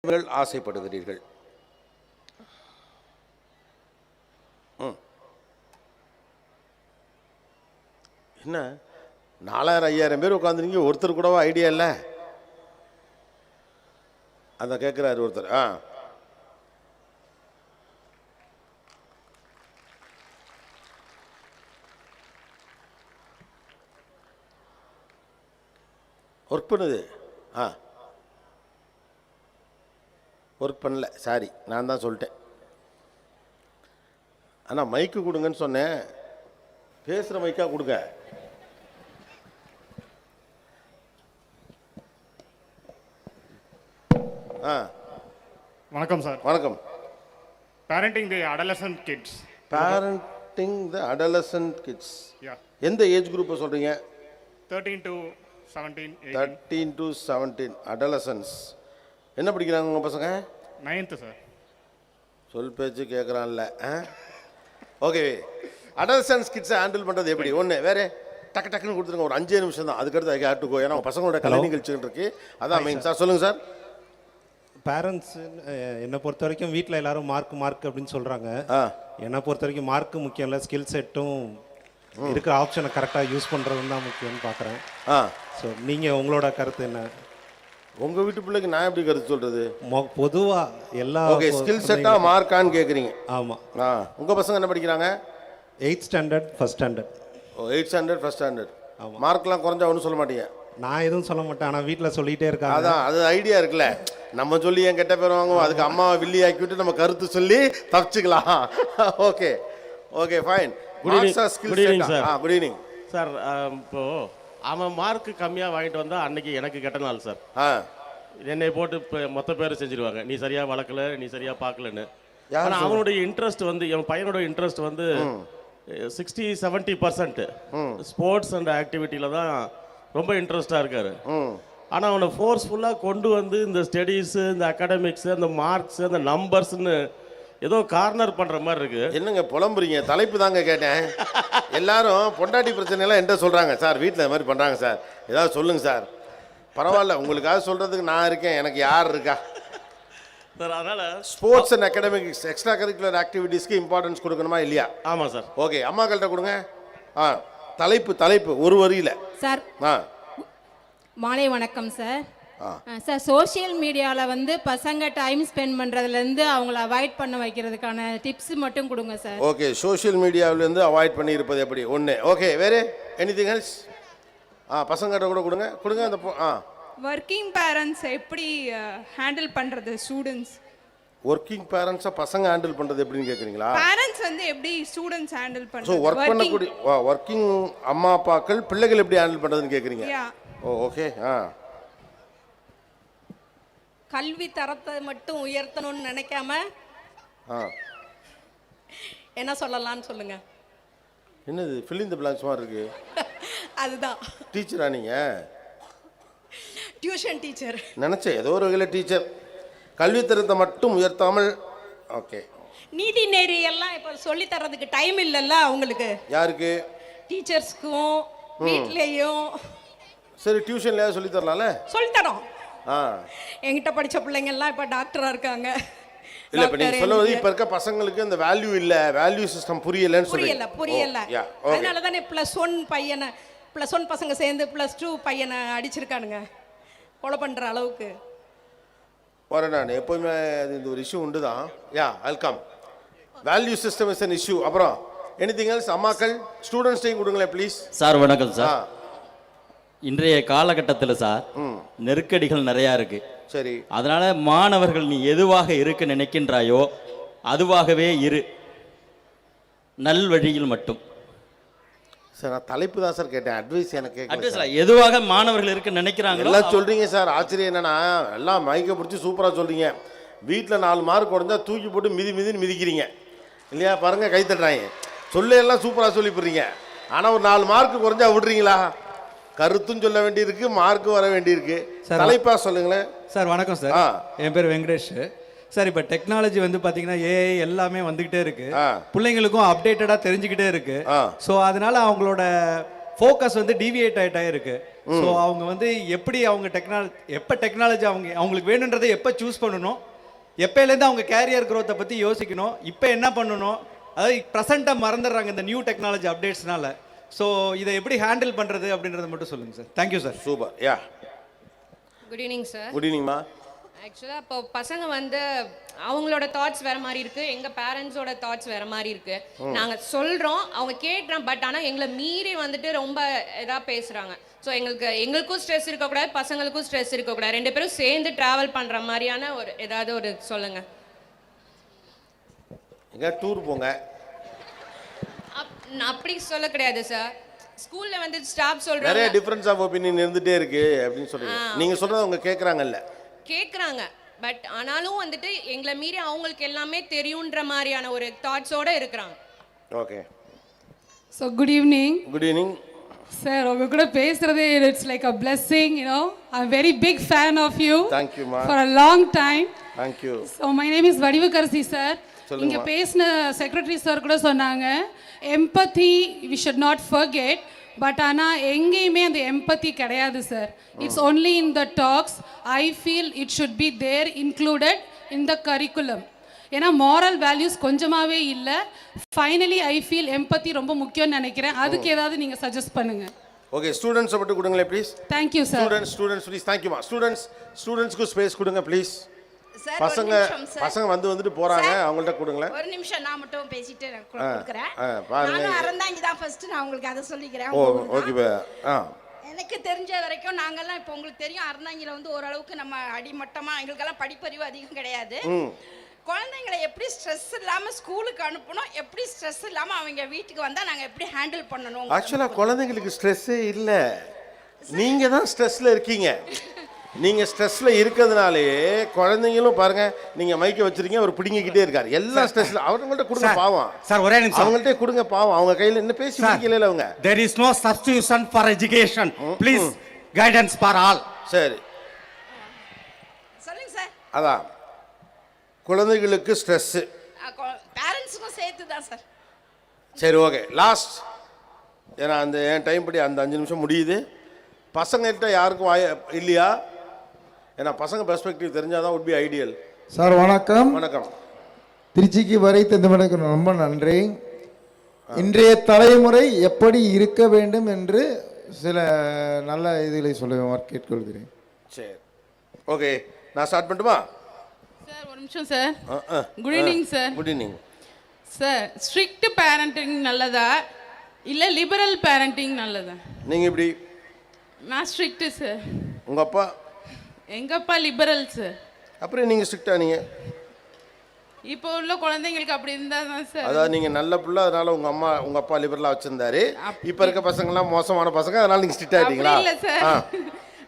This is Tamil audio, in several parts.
ஆசைப்படுகிறீர்கள்? என்ன 4000 5000 பேர் உட்காந்துருங்க, ஒருத்தர் கூடவா ஐடியா இல்லை? அதை கேட்குறாரு ஒருத்தர். ஒர்க் பண்ணுது. ஒர்க் பண்ணல, சாரி, நான் தான் சொல்லிட்டேன். ஆனால் மைக்கு கொடுங்கன்னு சொன்னேன், பேசுகிற மைக்கா கொடுங்க. வணக்கம் சார். வணக்கம். பேரண்டிங் தி அடலசன்ட் கிட்ஸ். பேரண்டிங் தி அடலசன்ட் கிட்ஸ். எந்த ஏஜ் குரூப்பை சொல்கிறீங்க? 13 to 17. 13 to 17 adolescence. என்ன படிக்கிறாங்க உங்கள் பசங்க? 9th sir. சொல் பேச்சு கேட்குறான்ல. ஓகே, அடலசன்ஸ் கிட்ஸை ஹேண்டில் பண்ணுறது எப்படி? ஒன்று வேறு டக்கு டக்குன்னு கொடுத்துருங்க, ஒரு 5 நிமிஷம் தான். அதுக்கடுத்து ஐ ஹேவ் டு கோ. ஏன்னா பசங்களோட கலை நிகழ்ச்சிகள் இருக்கு. அதான் மெயின் சார். சொல்லுங்கள் சார். பேரண்ட்ஸ் என்னை பொறுத்த வரைக்கும் வீட்டில் எல்லாரும் மார்க் அப்படின்னு சொல்கிறாங்க. என்னை பொறுத்த வரைக்கும் மார்க்கு முக்கியம் இல்லை, ஸ்கில் செட்டும் இருக்கிற ஆப்ஷனை கரெக்டாக யூஸ் பண்ணுறதுன்னு தான் முக்கியம்னு பார்க்குறேன். ஸோ நீங்கள் உங்களோட கருத்து என்ன? உங்கள் வீட்டு பிள்ளைக்கு நான் எப்படி கருத்து சொல்கிறது? பொதுவாக எல்லா ஸ்கில் செட்டாக மார்க்கான்னு கேட்குறீங்க? ஆமாம். உங்கள் பசங்க என்ன படிக்கிறாங்க? 8th standard, 1st standard. 8th standard, 1st standard. மார்க்லாம் குறைஞ்சா ஒன்றும் சொல்ல மாட்டீங்க? நான் எதுவும் சொல்ல மாட்டேன், ஆனால் வீட்டில் சொல்லிகிட்டே இருக்காங்க. அதான், அது ஐடியா இருக்குல்ல. நம்ம சொல்லி என் கெட்ட பேர் வாங்குவோம், அதுக்கு அம்மாவை வில்லி ஆக்கி விட்டு நம்ம கருத்து சொல்லி தப்பிச்சுக்கலாம். Okay okay fine. Good evening sir. Good evening sir. இப்போ அவன் மார்க் கம்மியாக வாங்கிட்டு வந்தால் அன்னைக்கு எனக்கு கெட்ட நாள் சார். என்னை போட்டு இப்போ மொத்த பேர் செஞ்சிருவாங்க, நீ சரியாக வளர்க்கல, நீ சரியாக பார்க்கலன்னு. ஆனால் அவனுடைய இன்ட்ரெஸ்ட் வந்து, என் பையனோட இன்ட்ரெஸ்ட் வந்து 60-70% ஸ்போர்ட்ஸ் அண்ட் ஆக்டிவிட்டியில் தான் ரொம்ப இன்ட்ரெஸ்டாக இருக்காரு. ஆனால் அவனை ஃபோர்ஸ்ஃபுல்லாக கொண்டு வந்து இந்த ஸ்டடீஸு, இந்த அகாடமிக்ஸு, அந்த மார்க்ஸு, அந்த நம்பர்ஸ்ன்னு ஏதோ கார்னர் பண்ணுற மாதிரி இருக்குது. என்னங்க புலம்புறீங்க? தலைப்பு தாங்க கேட்டேன். எல்லாரும் பொண்டாட்டி பிரச்சனைலாம் என்கிட்ட சொல்கிறாங்க சார், வீட்டில் இது மாதிரி பண்ணுறாங்க சார், ஏதாவது சொல்லுங்கள் சார். பரவாயில்ல, உங்களுக்காக சொல்கிறதுக்கு நான் இருக்கேன், எனக்கு யார் இருக்கா சார்? அதனால் sports and academics, extra curricular ஆக்டிவிட்டீஸ்க்கு இம்பார்ட்டன்ஸ் கொடுக்கணுமா இல்லையா? ஆமாம் சார். ஓகே, அம்மாக்கள்கிட்ட கொடுங்க. தலைப்பு ஒரு வரியில் சார். மாலை வணக்கம் சார். சார், சோஷியல் மீடியாவில் வந்து பசங்க டைம் ஸ்பெண்ட் பண்ணுறதுலேருந்து அவங்கள அவாய்ட் பண்ண வைக்கிறதுக்கான டிப்ஸ் மட்டும் கொடுங்க சார். ஓகே, சோஷியல் மீடியாவிலேருந்து அவாய்ட் பண்ணி இருப்பது எப்படி? ஒன்று. ஓகே, வேறு எனிதிங் எல்ஸ்? பசங்கள்கிட்ட கூட கொடுங்க. அந்த ஒர்க்கிங் பேரண்ட்ஸ் எப்படி ஹேண்டில் பண்ணுறது ஸ்டூடெண்ட்ஸ்? ஒர்க்கிங் பேரண்ட்ஸை பசங்க ஹேண்டில் பண்ணுறது எப்படின்னு கேட்குறீங்களா? பேரண்ட்ஸ் வந்து எப்படி ஸ்டூடெண்ட்ஸ் ஹேண்டில் பண்ணுறது? ஸோ ஒர்க் பண்ணக்கூடிய ஒர்க்கிங் அம்மா அப்பாக்கள் பிள்ளைகள் எப்படி ஹேண்டில் பண்ணுறதுன்னு கேட்குறீங்க? ஓகே. கல்வி தரத்தை மட்டும் உயர்த்தணும்னு நினைக்காம என்ன சொல்லலாம்னு சொல்லுங்க. என்னது ஃபில் இன் தி பிளாங்க்ஸ் மாதிரி இருக்கு? அதுதான். டீச்சரா நீங்கள்? டியூஷன் டீச்சர் நினச்சேன், ஏதோ ஒரு வகையில் டீச்சர். கல்வி தரத்தை மட்டும் உயர்த்தாமல். ஓகே. நீதி நெறி எல்லாம் இப்போ சொல்லி தரதுக்கு டைம் இல்லைல்ல அவங்களுக்கு. யாருக்கு? டீச்சர்ஸ்க்கும் வீட்லேயும். சரி, டியூஷன்ல சொல்லி தரலாம்ல? சொல்லித்தரோம். என்கிட்ட படித்த பிள்ளைங்க எல்லாம் இப்போ டாக்டராக இருக்காங்க. இல்லை, இப்போ நீங்கள் சொல்லுவது இப்போ இருக்க பசங்களுக்கு அந்த வேல்யூ இல்லை, வேல்யூ சிஸ்டம் புரியலன்னு புரியல. அதனால தானே +1 பையனை, +1 பசங்க சேர்ந்து +2 பையனை அடிச்சிருக்கானுங்க, கொலை பண்ணுற அளவுக்கு. வரேன் நான் எப்போவுமே. அது இந்த ஒரு இஷ்யூ உண்டு தான். Welcome. Value system is an issue. அப்புறம் எனிதிங் எல்ஸ்? அம்மாக்கள் ஸ்டூடெண்ட்ஸ்டையும் கொடுங்களேன் ப்ளீஸ். சார் வணக்கம் சார். இன்றைய காலகட்டத்தில் சார் நெருக்கடிகள் நிறையா இருக்கு. சரி, அதனால மாணவர்கள் நீ எதுவாக இருக்க நினைக்கின்றாயோ அதுவாகவே இரு, நல்வழியில் மட்டும். சார் நான் தலைப்பு தான் சார் கேட்டேன், அட்வைஸ் எனக்கு கேட்கல. எதுவாக மாணவர்கள் இருக்க நினைக்கிறாங்க எல்லாம் சொல்றீங்க சார். ஆச்சரியம் என்னன்னா, எல்லாம் மைக்கை பிடிச்சி சூப்பராக சொல்றீங்க. வீட்டில் 4 மார்க் குறைஞ்சா தூக்கி போட்டு மிதின்னு மிதிக்கிறீங்க இல்லையா? பாருங்க, கை தட்டுறாங்க. எல்லாம் சூப்பராக சொல்லி போடுறீங்க. ஆனால் ஒரு 4 மார்க் குறைஞ்சா விடுறீங்களா? கருத்தும் சொல்ல வேண்டியிருக்கு, மார்க்கு வர வேண்டியிருக்கு. தலைப்பா சொல்லுங்களேன் சார். வணக்கம் சார், என் பேர் வெங்கடேஷ் சார். இப்போ டெக்னாலஜி வந்து பார்த்தீங்கன்னா ஏஐ எல்லாமே வந்துக்கிட்டே இருக்கு, பிள்ளைங்களுக்கும் அப்டேட்டடாக தெரிஞ்சுக்கிட்டே இருக்கு. ஸோ அதனால அவங்களோட ஃபோக்கஸ் வந்து டிவியேட் ஆகிட்டே இருக்கு. ஸோ அவங்க வந்து எப்படி அவங்க டெக்னாலஜி அவங்களுக்கு வேணுன்றதை எப்போ சூஸ் பண்ணணும், எப்போலேருந்து அவங்க கேரியர் க்ரோத்தை பற்றி யோசிக்கணும், இப்போ என்ன பண்ணணும், அதாவது ப்ரெசண்ட்டாக மறந்துடுறாங்க இந்த நியூ டெக்னாலஜி அப்டேட்ஸ்னால. ஸோ இதை எப்படி ஹேண்டில் பண்ணுறது அப்படின்றத மட்டும் சொல்லுங்கள் சார். Thank you sir. சூப்பர். யா, குட் ஈவினிங் சார். குட் ஈவினிங்மா. ஆக்சுவலாக இப்போ பசங்க வந்து அவங்களோட தாட்ஸ் வேறு மாதிரி இருக்குது, எங்கள் பேரண்ட்ஸோட தாட்ஸ் வேறு மாதிரி இருக்குது. நாங்கள் சொல்கிறோம், அவங்க கேட்குறோம், பட் ஆனால் எங்களை மீறி வந்துட்டு ரொம்ப இதாக பேசுகிறாங்க. ஸோ எங்களுக்கும் ஸ்ட்ரெஸ் இருக்கக்கூடாது, பசங்களுக்கும் ஸ்ட்ரெஸ் இருக்கக்கூடாது, ரெண்டு பேரும் சேர்ந்து ட்ராவல் பண்ணுற மாதிரியான ஒரு ஏதாவது ஒரு சொல்லுங்கள். எங்கே டூர் போங்க. அப்படி சொல்ல கிடையாது சார். ஸ்கூலில் வந்து ஸ்டாஃப் சொல்கிறாங்க நிறைய டிஃபரன்ஸ் ஆஃப் ஒப்பீனியன் இருந்துகிட்டே இருக்குது அப்படின்னு சொல்கிறீங்க. நீங்கள் சொல்கிறது அவங்க கேட்குறாங்கல்ல, கேட்குறாங்க, பட் ஆனாலும் வந்துட்டு எங்களை மீறி அவங்களுக்கு எல்லாமே தெரியுன்ற மாதிரியான ஒரு தாட்ஸோடு இருக்கிறாங்க. Okay. So good evening. Good evening sir. உங்க கூட பேசுறதே it's like a blessing, you know. I am very big fan of you. Thank you ma. For a long time. Thank you. So my name is Vadivukkarasi sir. இங்க பேசின செக்ரட்டரி சார் கூட சொன்னாங்க empathy we should not forget. But ஆனால் எங்கேயுமே அந்த எம்பத்தி கிடையாது சார். It's only in the talks. I feel it should be there included in the curriculum. ஏன்னா மாரல் வேல்யூஸ் கொஞ்சமாகவே இல்லை. ஃபைனலி ஐ ஃபீல் எம்பத்தி ரொம்ப முக்கியம்னு நினைக்கிறேன். அதுக்கு ஏதாவது நீங்கள் சஜஸ்ட் பண்ணுங்க. ஓகே, ஸ்டூடெண்ட்ஸை மட்டும் கொடுங்களேன் please. Thank you sir. Students please. தேங்க்யூமா. ஸ்டூடெண்ட்ஸ்க்கு ஸ்பேஸ் கொடுங்க ப்ளீஸ். பசங்க வந்துட்டு போறாங்க, அவங்கள்ட்ட கொடுங்களேன். ஒரு நிமிஷம் நான் மட்டும் பேசிட்டு கொடுக்குறேன். நானும் அறந்தாங்கி தான் ஃபர்ஸ்ட், நான் உங்களுக்கு அதை சொல்லிக்கிறேன். ஓகே. எனக்கு தெரிஞ்ச வரைக்கும் நாங்கெல்லாம் இப்போ உங்களுக்கு தெரியும் அறந்தாங்கில வந்து ஓரளவுக்கு நம்ம அடிமட்டமாக எங்களுக்கெல்லாம் படிப்பறிவு அதிகம் கிடையாது. குழந்தைங்களை எப்படி ஸ்ட்ரெஸ் இல்லாமல் ஸ்கூலுக்கு அனுப்பணும், எப்படி ஸ்ட்ரெஸ் இல்லாமல் அவங்க வீட்டுக்கு வந்தால் நாங்கள் எப்படி ஹேண்டில் பண்ணணும். ஆக்சுவலாக குழந்தைங்களுக்கு ஸ்ட்ரெஸ்ஸே இல்லை, நீங்கள் தான் ஸ்ட்ரெஸ்ஸில் இருக்கீங்க. நீங்கள் ஸ்ட்ரெஸ்ஸில் இருக்கிறதுனாலே குழந்தைங்களும் பாருங்கள், நீங்கள் மைக்கை வச்சுருக்கீங்க, அவர் பிடிங்கிக்கிட்டே இருக்கார். எல்லாம் ஸ்ட்ரெஸ்ஸில். அவங்கள்ட்ட கொடுங்க பாவம் சார். ஒரே நிமிஷம் அவங்கள்ட்ட கொடுங்க பாவம். அவங்க கையில் என்ன பேசி முடிக்கல அவங்க. There is no substitution for education. Please guidance for all. சரி, சொல்லுங்க சார். அதான் குழந்தைகளுக்கு ஸ்ட்ரெஸ்ஸு பேரண்ட்ஸுக்கும் சேர்த்து தான் சார். சரி, ஓகே. லாஸ்ட், ஏன்னா அந்த என் டைம் படி அந்த 5 நிமிஷம் முடியுது. பசங்கள்கிட்ட யாருக்கும் இல்லையா? ஏன்னா பசங்க பெர்ஸ்பெக்டிவ் தெரிஞ்சால் தான் would be ஐடியல். சார் வணக்கம். வணக்கம். திருச்சிக்கு வரை தந்தமைக்கு ரொம்ப நன்றி. இன்றைய தலைமுறை எப்படி இருக்க வேண்டும் என்று சில நல்ல இதுகளை சொல்லுவேன் கேட்டுக்கொள்கிறேன். சரி, ஓகே. நான் ஸ்டார்ட் பண்ணட்டுமா சார்? ஒரு நிமிஷம் sir. Good evening sir. Good evening sir. Strict parenting நல்லதா இல்லை லிபரல் பேரண்டிங் நல்லதா? நீங்கள் இப்படி. நான் ஸ்ட்ரிக்ட் சார். உங்கள் அப்பா? எங்கள் அப்பா லிபரல் சார். அப்புறம் நீங்கள் ஸ்ட்ரிக்டா? நீங்கள் இப்போ உள்ள குழந்தைங்களுக்கு அப்படி இருந்தால் தான் சார். அதாவது நீங்கள் நல்ல பிள்ளை, அதனால உங்கள் அப்பா லிபரலாக வச்சுருந்தாரு. இப்போ இருக்க பசங்கள்லாம் மோசமான பசங்க, அதனால நீங்கள் ஸ்ட்ரிக்டாக ஆகிட்டீங்களா? இல்லை சார்,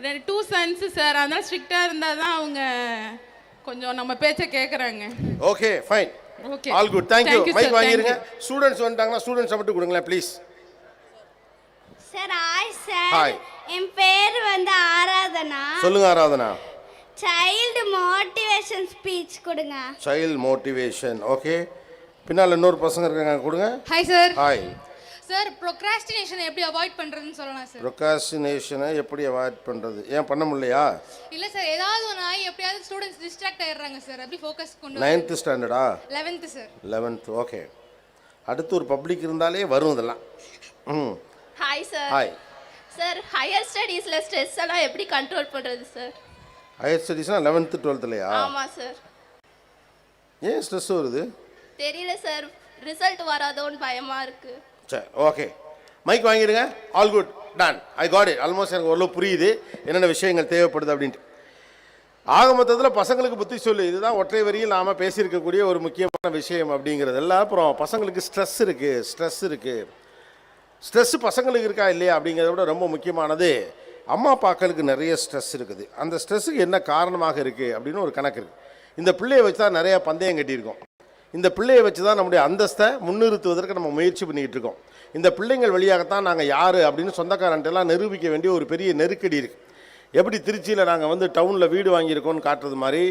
2 சன்ஸ் சார். அதனால ஸ்ட்ரிக்டாக இருந்தால் தான் அவங்க கொஞ்சம் நம்ம பேச்சை கேட்குறாங்க. Okay, fine. Okay, all good. Thank you. Mic வாங்கிருங்க. ஸ்டூடெண்ட்ஸ் வந்துட்டாங்கன்னா ஸ்டூடெண்ட்ஸை மட்டும் கொடுங்களேன் please. Sir hi sir. Hi. என் பேர் வந்து ஆராதனா. சொல்லுங்க ஆராதனா. சைல்டு மோட்டிவேஷன் ஸ்பீச் கொடுங்க. Child motivation. ஓகே. பின்னால் இன்னொரு பசங்க இருக்காங்க, கொடுங்க. Hi sir. Hi sir. ப்ரோக்ராஸ்டினேஷனை எப்படி அவாய்ட் பண்ணுறதுன்னு சொல்லலாம் சார். ப்ரோக்ராஸ்டினேஷனை எப்படி அவாய்ட் பண்ணுறது? ஏன் பண்ண முடியலையா? இல்லை சார், ஏதாவது ஒன்று ஆகி எப்படியாவது ஸ்டூடெண்ட்ஸ் டிஸ்ட்ராக்ட் ஆயிடுறாங்க சார். அப்படி ஃபோக்கஸ் கொண்டு 9th ஸ்டாண்டர்டா? 11th sir. 11th. Okay. அடுத்து ஒரு பப்ளிக் இருந்தாலே வரும் இதெல்லாம். Hi sir. Hi sir. Higher ஸ்டடீஸில் ஸ்ட்ரெஸ் எல்லாம் எப்படி கண்ட்ரோல் பண்ணுறது சார்? Higher ஸ்டடீஸ்னா 11th 12thலையா? ஆமாம் சார். ஏன் ஸ்ட்ரெஸ் வருது? தெரியல சார், ரிசல்ட் வராதோன்னு பயமாக இருக்குது. சரி, ஓகே. மைக் வாங்கிடுங்க. All good, done. I got it. Almost எனக்கு ஓரளவு புரியுது என்னென்ன விஷயங்கள் தேவைப்படுது அப்படின்ட்டு. ஆக மொத்தத்தில் பசங்களுக்கு புத்தி சொல்லு, இதுதான் ஒற்றை வரியில் நாம் பேசியிருக்கக்கூடிய ஒரு முக்கியமான விஷயம் அப்படிங்கிறதெல்லாம். அப்புறம் பசங்களுக்கு ஸ்ட்ரெஸ் இருக்குது. ஸ்ட்ரெஸ்ஸு பசங்களுக்கு இருக்கா இல்லையா அப்படிங்கிறத விட ரொம்ப முக்கியமானது அம்மா அப்பாக்களுக்கு நிறைய ஸ்ட்ரெஸ் இருக்குது. அந்த ஸ்ட்ரெஸ்ஸுக்கு என்ன காரணமாக இருக்குது அப்படின்னு ஒரு கணக்கு இருக்குது. இந்த பிள்ளையை வச்சு தான் நிறையா பந்தயம் கட்டியிருக்கோம். இந்த பிள்ளையை வச்சு தான் நம்முடைய அந்தஸ்தை முன்னிறுத்துவதற்கு நம்ம முயற்சி பண்ணிக்கிட்டு இருக்கோம். இந்த பிள்ளைங்கள் வழியாகத்தான் நாங்கள் யார் அப்படின்னு சொந்தக்காரன்ட்டெல்லாம் நிரூபிக்க வேண்டிய ஒரு பெரிய நெருக்கடி இருக்குது. எப்படி திருச்சியில் நாங்கள் வந்து டவுனில் வீடு வாங்கியிருக்கோன்னு காட்டுறது மாதிரி,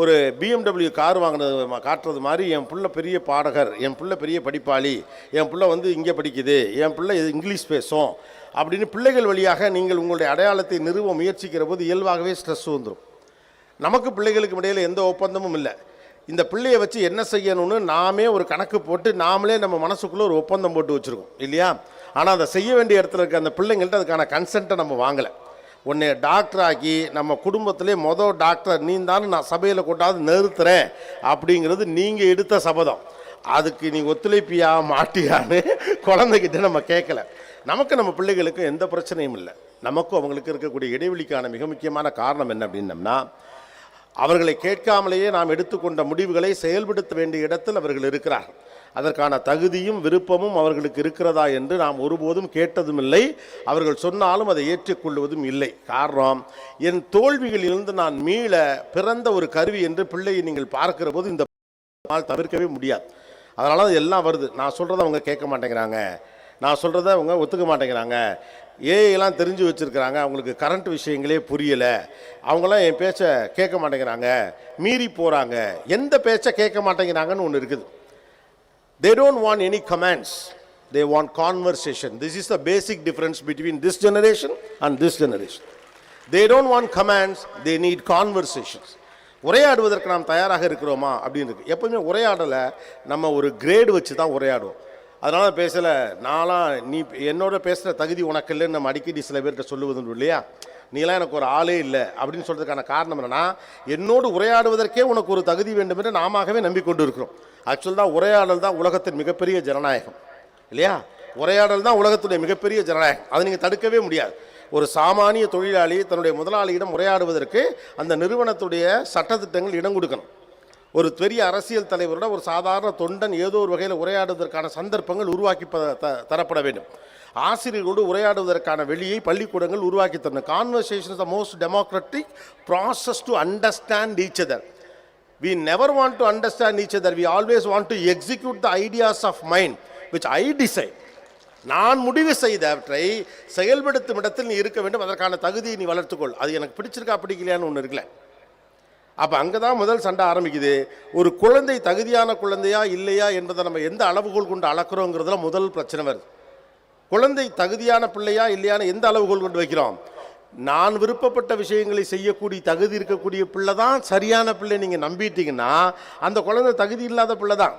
ஒரு BMW கார் வாங்கினது காட்டுறது மாதிரி, என் பிள்ளை பெரிய பாடகர், என் பிள்ளை பெரிய படிப்பாளி, என் பிள்ளை வந்து இங்கே படிக்குது, என் பிள்ளை இங்கிலீஷ் பேசும் அப்படின்னு பிள்ளைகள் வழியாக நீங்கள் உங்களுடைய அடையாளத்தை நிறுவ முயற்சிக்கிற போது இயல்பாகவே ஸ்ட்ரெஸ் வந்துடும். நமக்கு பிள்ளைகளுக்கு இடையில் எந்த ஒப்பந்தமும் இல்லை. இந்த பிள்ளையை வச்சு என்ன செய்யணும்னு நாமே ஒரு கணக்கு போட்டு நாமளே நம்ம மனசுக்குள்ளே ஒரு ஒப்பந்தம் போட்டு வச்சுருக்கோம் இல்லையா? ஆனால் அதை செய்ய வேண்டிய இடத்துல இருக்க அந்த பிள்ளைங்கள்ட்ட அதுக்கான கன்சென்ட்டை நம்ம வாங்கலை. உன்னை டாக்டர் ஆக்கி நம்ம குடும்பத்திலே டாக்டர் நீ தான் நான் சபையில் கொண்டாந்து நிறுத்துறேன் அப்படிங்கிறது நீங்கள் எடுத்த சபதம். அதுக்கு நீ ஒத்துழைப்பியா மாட்டியான்னு குழந்தைகிட்ட நம்ம கேட்கல. நமக்கு நம்ம பிள்ளைகளுக்கு எந்த பிரச்சனையும் இல்லை. நமக்கும் அவங்களுக்கு இருக்கக்கூடிய இடைவெளிக்கான மிக முக்கியமான காரணம் என்ன அப்படின்னம்னா, அவர்களை கேட்காமலேயே நாம் எடுத்துக்கொண்ட முடிவுகளை செயல்படுத்த வேண்டிய இடத்தில் அவர்கள் இருக்கிறார்கள். அதற்கான தகுதியும் விருப்பமும் அவர்களுக்கு இருக்கிறதா என்று நாம் ஒருபோதும் கேட்டதும் இல்லை. அவர்கள் சொன்னாலும் அதை ஏற்றுக்கொள்வதும் இல்லை. காரணம், என் தோல்விகளிலிருந்து நான் மீள பிறந்த ஒரு கருவி என்று பிள்ளையை நீங்கள் பார்க்கிற போது இந்த தவிர்க்கவே முடியாது. அதனால அது எல்லாம் வருது. நான் சொல்கிறத அவங்க கேட்க மாட்டேங்கிறாங்க, நான் சொல்கிறத அவங்க ஒத்துக்க மாட்டேங்கிறாங்க, ஏஐலாம் தெரிஞ்சு வச்சுருக்கிறாங்க, அவங்களுக்கு கரண்ட் விஷயங்களே புரியலை, அவங்களாம் என் பேச்சை கேட்க மாட்டேங்கிறாங்க, மீறி போகிறாங்க. எந்த பேச்சை கேட்க மாட்டேங்கிறாங்கன்னு ஒன்று இருக்குது. They don't want any commands, they want conversation. This is the basic difference between this generation and this generation. They don't want commands, they need conversations. உரையாடுவதற்கு நாம் தயாராக இருக்கிறோமா அப்படின்னு இருக்குது. எப்போவுமே உரையாடலை நம்ம ஒரு கிரேடு வச்சு தான் உரையாடுவோம். அதனால் பேசலை, நான்லாம் நீ என்னோட பேசுகிற தகுதி உனக்கு இல்லைன்னு நம்ம அடிக்கடி சில பேர்கிட்ட சொல்லுவது இல்லையா? நீலாம் எனக்கு ஒரு ஆளே இல்லை அப்படின்னு சொல்கிறதுக்கான காரணம் என்னென்னா, என்னோடு உரையாடுவதற்கே உனக்கு ஒரு தகுதி வேண்டும் என்று நாமவே நம்பிக்கொண்டு இருக்கிறோம். ஆக்சுவல் தான் உரையாடல் தான் உலகத்தின் மிகப்பெரிய ஜனநாயகம் இல்லையா? உரையாடல் தான் உலகத்துடைய மிகப்பெரிய ஜனநாயகம். அதை நீங்கள் தடுக்கவே முடியாது. ஒரு சாமானிய தொழிலாளி தன்னுடைய முதலாளியிடம் உரையாடுவதற்கு அந்த நிறுவனத்துடைய சட்டத்திட்டங்கள் இடம் கொடுக்கணும். ஒரு பெரிய அரசியல் தலைவரோட ஒரு சாதாரண தொண்டன் ஏதோ ஒரு வகையில் உரையாடுவதற்கான சந்தர்ப்பங்கள் உருவாக்கி தரப்பட வேண்டும். ஆசிரியர்களோடு உரையாடுவதற்கான வெளியை பள்ளிக்கூடங்கள் உருவாக்கி தரணும். Conversation is the most democratic process to understand each other. We never want to understand each other. We always want to execute the ideas of mind which I decide. நான் முடிவு செய்தவற்றை செயல்படுத்தும் இடத்தில் நீ இருக்க வேண்டும். அதற்கான தகுதியை நீ வளர்த்துக்கொள். அது எனக்கு பிடிச்சிருக்கா பிடிக்கலையான்னு ஒன்று இருக்குல்ல. அப்போ அங்கே தான் முதல் சண்டை ஆரம்பிக்குது. ஒரு குழந்தை தகுதியான குழந்தையா இல்லையா என்பதை நம்ம எந்த அளவுகோல் கொண்டு அளக்குறோங்கிறதுல முதல் பிரச்சனை வருது. குழந்தை தகுதியான பிள்ளையா இல்லையான்னு எந்த அளவுகோல் கொண்டு வைக்கிறோம்? நான் விருப்பப்பட்ட விஷயங்களை செய்யக்கூடிய தகுதி இருக்கக்கூடிய பிள்ளை தான் சரியான பிள்ளை நீங்கள் நம்பிட்டீங்கன்னா அந்த குழந்தை தகுதி இல்லாத பிள்ளை தான்.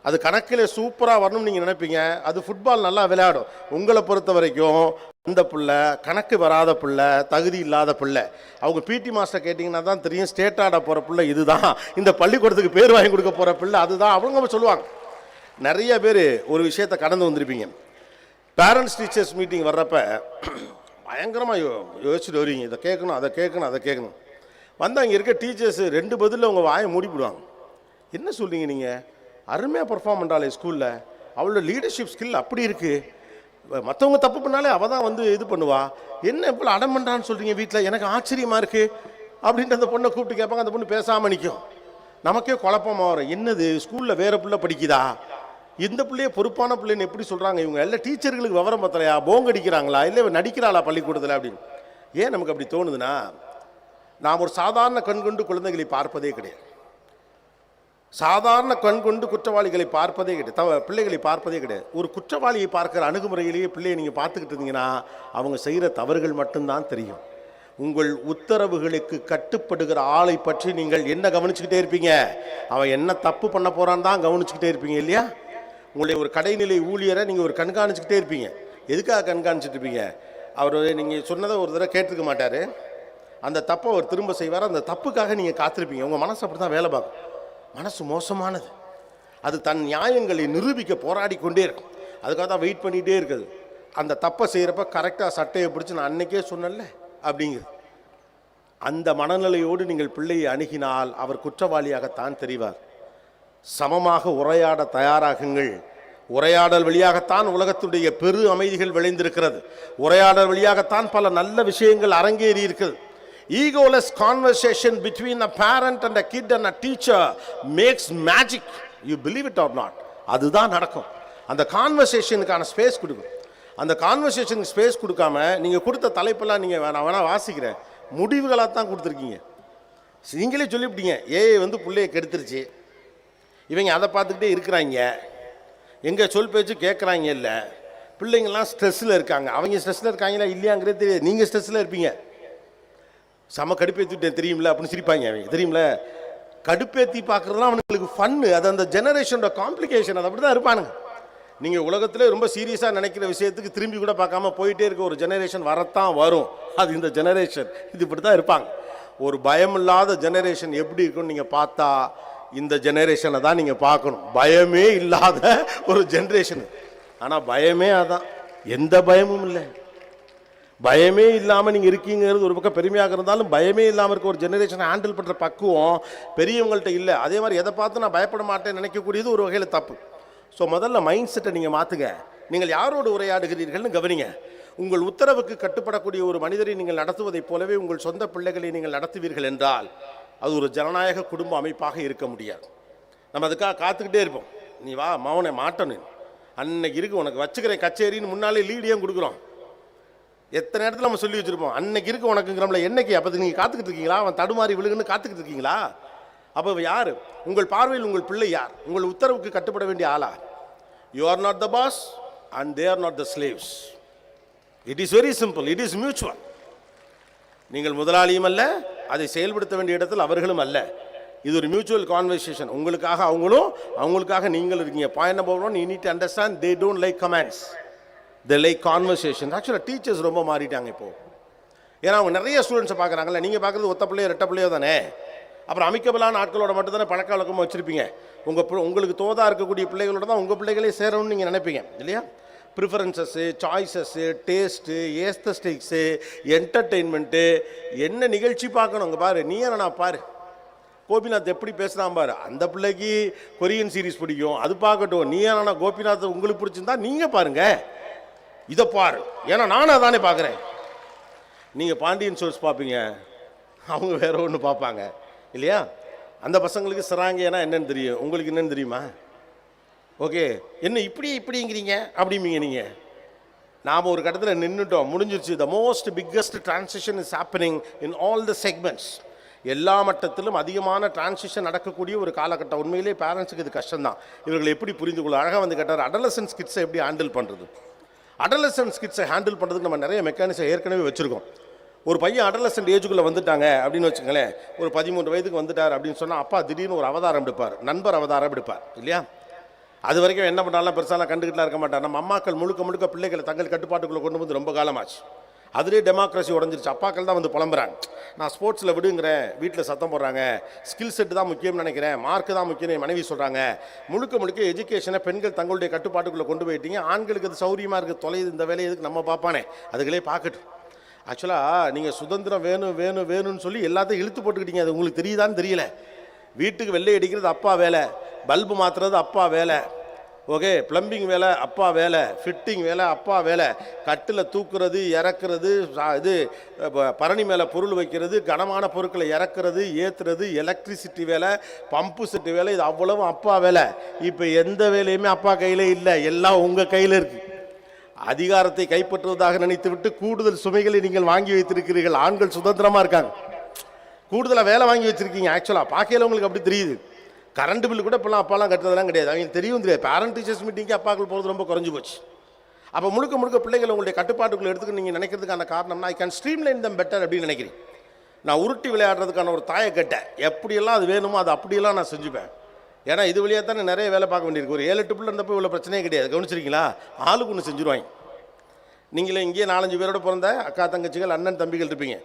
அது கணக்கில் சூப்பராக வரணும்னு நீங்கள் நினைப்பீங்க, அது ஃபுட்பால் நல்லா விளையாடும். உங்களை பொறுத்த வரைக்கும் அந்த பிள்ளை கணக்கு வராத பிள்ளை, தகுதி இல்லாத பிள்ளை. அவங்க பிடி மாஸ்டர் கேட்டிங்கன்னா தான் தெரியும், ஸ்டேட் ஆட போகிற பிள்ளை இதுதான், இந்த பள்ளிக்கூடத்துக்கு பேர் வாங்கி கொடுக்க போகிற பிள்ளை அதுதான் அவங்க சொல்லுவாங்க. நிறைய பேர் ஒரு விஷயத்தை கடந்து வந்திருப்பீங்க. பேரண்ட்ஸ் டீச்சர்ஸ் மீட்டிங் வர்றப்ப பயங்கரமாக யோசிச்சுட்டு வருவீங்க, இதை கேட்கணும் அதை கேட்கணும் அதை கேட்கணும். வந்து அங்கே இருக்க டீச்சர்ஸ் 2 பதிலில் அவங்க வாயை மூடிவிடுவாங்க. என்ன சொல்கிறீங்க நீங்கள், அருமையாக பர்ஃபார்ம் பண்ணுறாளே ஸ்கூலில், அவளோட லீடர்ஷிப் ஸ்கில் அப்படி இருக்குது, மற்றவங்க தப்பு பண்ணாலே அவள் தான் வந்து இது பண்ணுவா, என்ன இப்போ அடம் பண்ணுறான்னு சொல்கிறீங்க வீட்டில், எனக்கு ஆச்சரியமாக இருக்குது அப்படின்ட்டு அந்த பொண்ணை கூப்பிட்டு கேட்பாங்க. அந்த பொண்ணு பேசாமல் நிற்கும். நமக்கே குழப்பமாக வரும், என்னது ஸ்கூலில் வேறு பிள்ளை படிக்குதா, இந்த பிள்ளைய பொறுப்பான பிள்ளைன்னு எப்படி சொல்கிறாங்க இவங்க, எல்லாம் டீச்சர்களுக்கு விவரம் பத்தலையா, போங்கடிக்கிறாங்களா, இல்லை நடிக்கிறாளா பள்ளிக்கூடத்தில் அப்படின்னு. ஏன் நமக்கு அப்படி தோணுதுன்னா, நாம் ஒரு சாதாரண கண் கொண்டு குழந்தைகளை பார்ப்பதே கிடையாது, சாதாரண கண் கொண்டு குற்றவாளிகளை பார்ப்பதே கிடையாது, பிள்ளைகளை பார்ப்பதே கிடையாது. ஒரு குற்றவாளியை பார்க்குற அணுகுமுறையிலேயே பிள்ளையை நீங்கள் பார்த்துக்கிட்டு இருந்தீங்கன்னா அவங்க செய்கிற தவறுகள் மட்டும்தான் தெரியும். உங்கள் உத்தரவுகளுக்கு கட்டுப்படுகிற ஆளை பற்றி நீங்கள் என்ன கவனிச்சுக்கிட்டே இருப்பீங்க, அவன் என்ன தப்பு பண்ண போகிறான்னு தான் கவனிச்சுக்கிட்டே இருப்பீங்க இல்லையா? உங்களுடைய ஒரு கடைநிலை ஊழியரை நீங்கள் ஒரு கண்காணிச்சுக்கிட்டே இருப்பீங்க. எதுக்காக கண்காணிச்சுட்டு இருப்பீங்க? அவர் நீங்கள் சொன்னதை ஒரு தடவை கேட்டிருக்க மாட்டார், அந்த தப்பை அவர் திரும்ப செய்வார், அந்த தப்புக்காக நீங்கள் காத்திருப்பீங்க. உங்கள் மனசு அப்படி தான் வேலை பார்க்கும். மனசு மோசமானது, அது தன் நியாயங்களை நிரூபிக்க போராடி கொண்டே இருக்கும். அதுக்காக தான் வெயிட் பண்ணிகிட்டே இருக்குது. அந்த தப்பை செய்கிறப்ப கரெக்டாக சட்டையை பிடிச்சி நான் அன்னைக்கே சொன்னேன்ல அப்படிங்கிறது. அந்த மனநிலையோடு நீங்கள் பிள்ளையை அணுகினால் அவர் குற்றவாளியாகத்தான் தெரிவார். சமமாக உரையாட தயாராகுங்கள். உரையாடல் வழியாகத்தான் உலகத்துடைய பெரு அமைதிகள் விளைந்திருக்கிறது. உரையாடல் வழியாகத்தான் பல நல்ல விஷயங்கள் அரங்கேறி இருக்கிறது. Egoless conversation between a parent and a kid and a teacher makes magic. You believe it or not? அதுதான் நடக்கும். அந்த கான்வர்சேஷனுக்கான ஸ்பேஸ் கொடுக்கும். அந்த கான்வர்சேஷனுக்கு ஸ்பேஸ் கொடுக்காம நீங்கள் கொடுத்த தலைப்பெல்லாம் நீங்கள் வேணா வாசிக்கிறேன், முடிவுகளாக தான் கொடுத்துருக்கீங்க. நீங்களே சொல்லிவிட்டீங்க, ஏஐ வந்து பிள்ளைய கெடுத்துருச்சு, இவங்க அதை பார்த்துக்கிட்டே இருக்கிறாங்க, எங்கள் சொல் பேச்சு கேட்குறாங்க, இல்லை பிள்ளைங்கள்லாம் ஸ்ட்ரெஸ்ஸில் இருக்காங்க. அவங்க ஸ்ட்ரெஸ்ஸில் இருக்காங்களா இல்லையாங்கிறது தெரியாது, நீங்கள் ஸ்ட்ரெஸ்ஸில் இருப்பீங்க. செம கடுப்பேற்றிட்டேன் தெரியுமில்ல அப்படின்னு சிரிப்பாங்க அவங்க, தெரியுமில்ல. கடுப்பேற்றி பார்க்குறதுலாம் அவனுங்களுக்கு ஃபன்னு, அது அந்த ஜெனரேஷனோட காம்ப்ளிகேஷன், அது அப்படி தான் இருப்பானுங்க. நீங்கள் உலகத்தில் ரொம்ப சீரியஸாக நினைக்கிற விஷயத்துக்கு திரும்பி கூட பார்க்காம போயிட்டே இருக்க ஒரு ஜெனரேஷன் வரத்தான் வரும். அது இந்த ஜெனரேஷன், இது இப்படி தான் இருப்பாங்க. ஒரு பயமில்லாத ஜெனரேஷன் எப்படி இருக்குன்னு நீங்கள் பார்த்தா இந்த ஜெனரேஷனை தான் நீங்கள் பார்க்கணும். பயமே இல்லாத ஒரு ஜெனரேஷன். ஆனால் பயமே அதான், எந்த பயமும் இல்லை. பயமே இல்லாமல் நீங்கள் இருக்கீங்கிறது ஒரு பக்கம் பெருமையாக இருந்தாலும் பயமே இல்லாமல் இருக்க ஒரு ஜெனரேஷனை ஹேண்டில் பண்ணுற பக்குவம் பெரியவங்கள்ட்ட இல்லை. அதே மாதிரி எதை பார்த்து நான் பயப்பட மாட்டேன்னு நினைக்கக்கூடியது ஒரு வகையில் தப்பு. ஸோ முதல்ல மைண்ட் செட்டை நீங்கள் மாற்றுங்க. நீங்கள் யாரோடு உரையாடுகிறீர்கள்னு கவனிங்க. உங்கள் உத்தரவுக்கு கட்டுப்படக்கூடிய ஒரு மனிதரை நீங்கள் நடத்துவதைப் போலவே உங்கள் சொந்த பிள்ளைகளை நீங்கள் நடத்துவீர்கள் என்றால் அது ஒரு ஜனநாயக குடும்ப அமைப்பாக இருக்க முடியாது. நம்ம அதுக்காக காத்துக்கிட்டே இருப்போம். நீ வா மவனை மாட்டணும், அன்னைக்கு இருக்கு உனக்கு வச்சுக்கிறேன் கச்சேரின்னு முன்னாலே லீடியும் கொடுக்குறோம். எத்தனை இடத்துல நம்ம சொல்லி வச்சுருப்போம், அன்னைக்கு இருக்கு உனக்குங்கிறோம்ல. என்னைக்கு அப்போ நீங்கள் காத்துக்கிட்டு இருக்கீங்களா? அவன் தடுமாறி விழுகுன்னு காத்துக்கிட்டு இருக்கீங்களா? அப்போ யார் உங்கள் பார்வையில் உங்கள் பிள்ளை யார்? உங்கள் உத்தரவுக்கு கட்டுப்பட வேண்டிய ஆளா? You are not the boss and they are not the slaves. It is very simple, it is mutual. நீங்கள் முதலாளியும் அல்ல, அதை செயல்படுத்த வேண்டிய இடத்தில் அவர்களும் அல்ல. இது ஒரு மியூச்சுவல் கான்வர்சேஷன். உங்களுக்காக அவங்களும், அவங்களுக்காக நீங்கள் இருக்கீங்க. Point number 1, you need to understand they don't like comments, they like conversation. ஆக்சுவலாக டீச்சர்ஸ் ரொம்ப மாறிட்டாங்க இப்போது. ஏன்னா அவங்க நிறைய ஸ்டூடெண்ட்ஸை பார்க்குறாங்கல்ல. நீங்கள் பார்க்குறது ஒத்த பிள்ளையோ ரெட்ட பிள்ளையோ தானே. அப்புறம் அமைக்கபலான ஆட்களோட மட்டும் தானே பழக்க வழக்கமாக வச்சுருப்பீங்க. உங்களுக்கு தோதாக இருக்கக்கூடிய பிள்ளைகளோட தான் உங்கள் பிள்ளைகளே சேரணும்னு நீங்கள் நினைப்பீங்க இல்லையா? ப்ரிஃபரன்சஸ்ஸு, சாய்ஸஸ்ஸு, டேஸ்ட்டு, ஏஸ்தஸ்டிக்ஸு, என்டர்டெயின்மெண்ட்டு, என்ன நிகழ்ச்சி பார்க்கணும். அங்கே பாரு, நீ என்ன பாரு, கோபிநாத் எப்படி பேசுகிறான் பாரு. அந்த பிள்ளைக்கு கொரியன் சீரீஸ் பிடிக்கும், அது பார்க்கட்டும். நீ ஏன்னா கோபிநாத் உங்களுக்கு பிடிச்சிருந்தா நீங்கள் பாருங்கள், இதை பாரு, ஏன்னா நானும் அதானே பார்க்குறேன். நீங்கள் பாண்டியன் ஷோஸ் பார்ப்பீங்க, அவங்க வேற ஒன்று பார்ப்பாங்க இல்லையா? அந்த பசங்களுக்கு சிராங்கேனா என்னன்னு தெரியும், உங்களுக்கு என்னன்னு தெரியுமா? ஓகே, என்ன இப்படிங்கிறீங்க அப்படிம்பீங்க நீங்கள். நாம் ஒரு கட்டத்தில் நின்றுட்டோம், முடிஞ்சிருச்சு. The most biggest transition is happening in all the segments. எல்லா மட்டத்திலும் அதிகமான டிரான்சிஷன் நடக்கக்கூடிய ஒரு காலகட்டம். உண்மையிலே பேரண்ட்ஸுக்கு இது கஷ்டம்தான். இவர்களை எப்படி புரிந்து கொள்ள அழகாக வந்து கேட்டார், அடலசன்ஸ் கிட்ஸை எப்படி ஹேண்டில் பண்ணுறது. அடலசன்ஸ் கிட்ஸை ஹேண்டில் பண்ணுறதுக்கு நம்ம நிறைய மெக்கானிசம் ஏற்கனவே வச்சுருக்கோம். ஒரு பையன் அடலசன்ட் ஏஜுக்குள்ளே வந்துட்டாங்க அப்படின்னு வச்சுங்களேன், ஒரு 13 வயதுக்கு வந்துட்டார் அப்படின்னு சொன்னால் அப்பா திடீர்னு ஒரு அவதாரம் எடுப்பார், நண்பர் அவதாரம் எடுப்பார் இல்லையா? அது வரைக்கும் என்ன பண்ணாலும் பெருசாலாம் கண்டுக்கிட்டுலாம் இருக்க மாட்டார். நம்ம அம்மாக்கள் முழுக்க பிள்ளைகளை தங்கள் கட்டுப்பாட்டுக்குள்ளே கொண்டு வந்து ரொம்ப காலமாச்சு. அதிலே டெமோக்ரஸி உடஞ்சிருச்சு. அப்பாக்கள் தான் வந்து புலம்புறாங்க, நான் ஸ்போர்ட்ஸில் விடுங்கிறேன், வீட்டில் சத்தம் போடுறாங்க, ஸ்கில் செட்டு தான் முக்கியம்னு நினைக்கிறேன், மார்க்கு தான் முக்கியம் மனைவி சொல்கிறாங்க. முழுக்க எஜுகேஷனை பெண்கள் தங்களுடைய கட்டுப்பாட்டுக்குள்ளே கொண்டு போயிட்டீங்க. ஆண்களுக்கு அது சௌரியமாக இருக்குது, தொலைது, இந்த வேலையை எதுக்கு நம்ம பார்ப்பானே, அதுகளே பார்க்கட்டும். ஆக்சுவலாக நீங்கள் சுதந்திரம் வேணும்னு சொல்லி எல்லாத்தையும் இழுத்து போட்டுக்கிட்டீங்க. அது உங்களுக்கு தெரியுதான்னு தெரியல. வீட்டுக்கு வெள்ளை அடிக்கிறது அப்பா வேலை, பல்பு மாற்றுறது அப்பா வேலை, ஓகே, ப்ளம்பிங் வேலை அப்பா வேலை, ஃபிட்டிங் வேலை அப்பா வேலை, கட்டில் தூக்குறது இறக்குறது, இது பரணி மேலே பொருள் வைக்கிறது, கனமான பொருட்களை இறக்குறது ஏற்றுறது, எலக்ட்ரிசிட்டி வேலை, பம்பு செட்டு வேலை, இது அவ்வளவும் அப்பா வேலை. இப்போ எந்த வேலையுமே அப்பா கையில் இல்லை, எல்லாம் உங்கள் கையில் இருக்குது. அதிகாரத்தை கைப்பற்றுவதாக நினைத்துவிட்டு கூடுதல் சுமைகளை நீங்கள் வாங்கி வைத்திருக்கிறீர்கள். ஆண்கள் சுதந்திரமாக இருக்காங்க, கூடுதலாக வேலை வாங்கி வச்சுருக்கீங்க. ஆக்சுவலாக பார்க்கையில் உங்களுக்கு அப்படி தெரியுது. கரண்ட் பில்லு கூட இப்போலாம் அப்பாலாம் கட்டுறதெல்லாம் கிடையாது, அவங்களுக்கு தெரியாது. பேரண்ட் டீச்சர்ஸ் மீட்டிங்க்கு அப்பாக்கள் போகிறது ரொம்ப குறைஞ்சி போச்சு. அப்போ முழுக்க பிள்ளைகளை உங்களுடைய கட்டுப்பாட்டுக்குள்ளே எடுத்துக்க நீங்கள் நினைக்கிறதுக்கான காரணம்னா I can streamline them better அப்படின்னு நினைக்கிறேன். நான் உருட்டி விளையாடுறதுக்கான ஒரு தாயை கட்டை எப்படியெல்லாம் அது வேணுமோ அது அப்படியெல்லாம் நான் செஞ்சுப்பேன். ஏன்னா இது வழியாக தானே நிறைய வேலை பார்க்க வேண்டியிருக்கு. ஒரு 7-8 பிள்ளை இருந்தப்போ இவ்வளோ பிரச்சனையே கிடையாது. கவனிச்சிருக்கீங்களா? ஆளுக்கு ஒன்று செஞ்சுருவாங்க. நீங்களே இங்கேயே 4-5 பேரோட பிறந்த அக்கா தங்கச்சிகள் அண்ணன் தம்பிகள் இருப்பீங்க.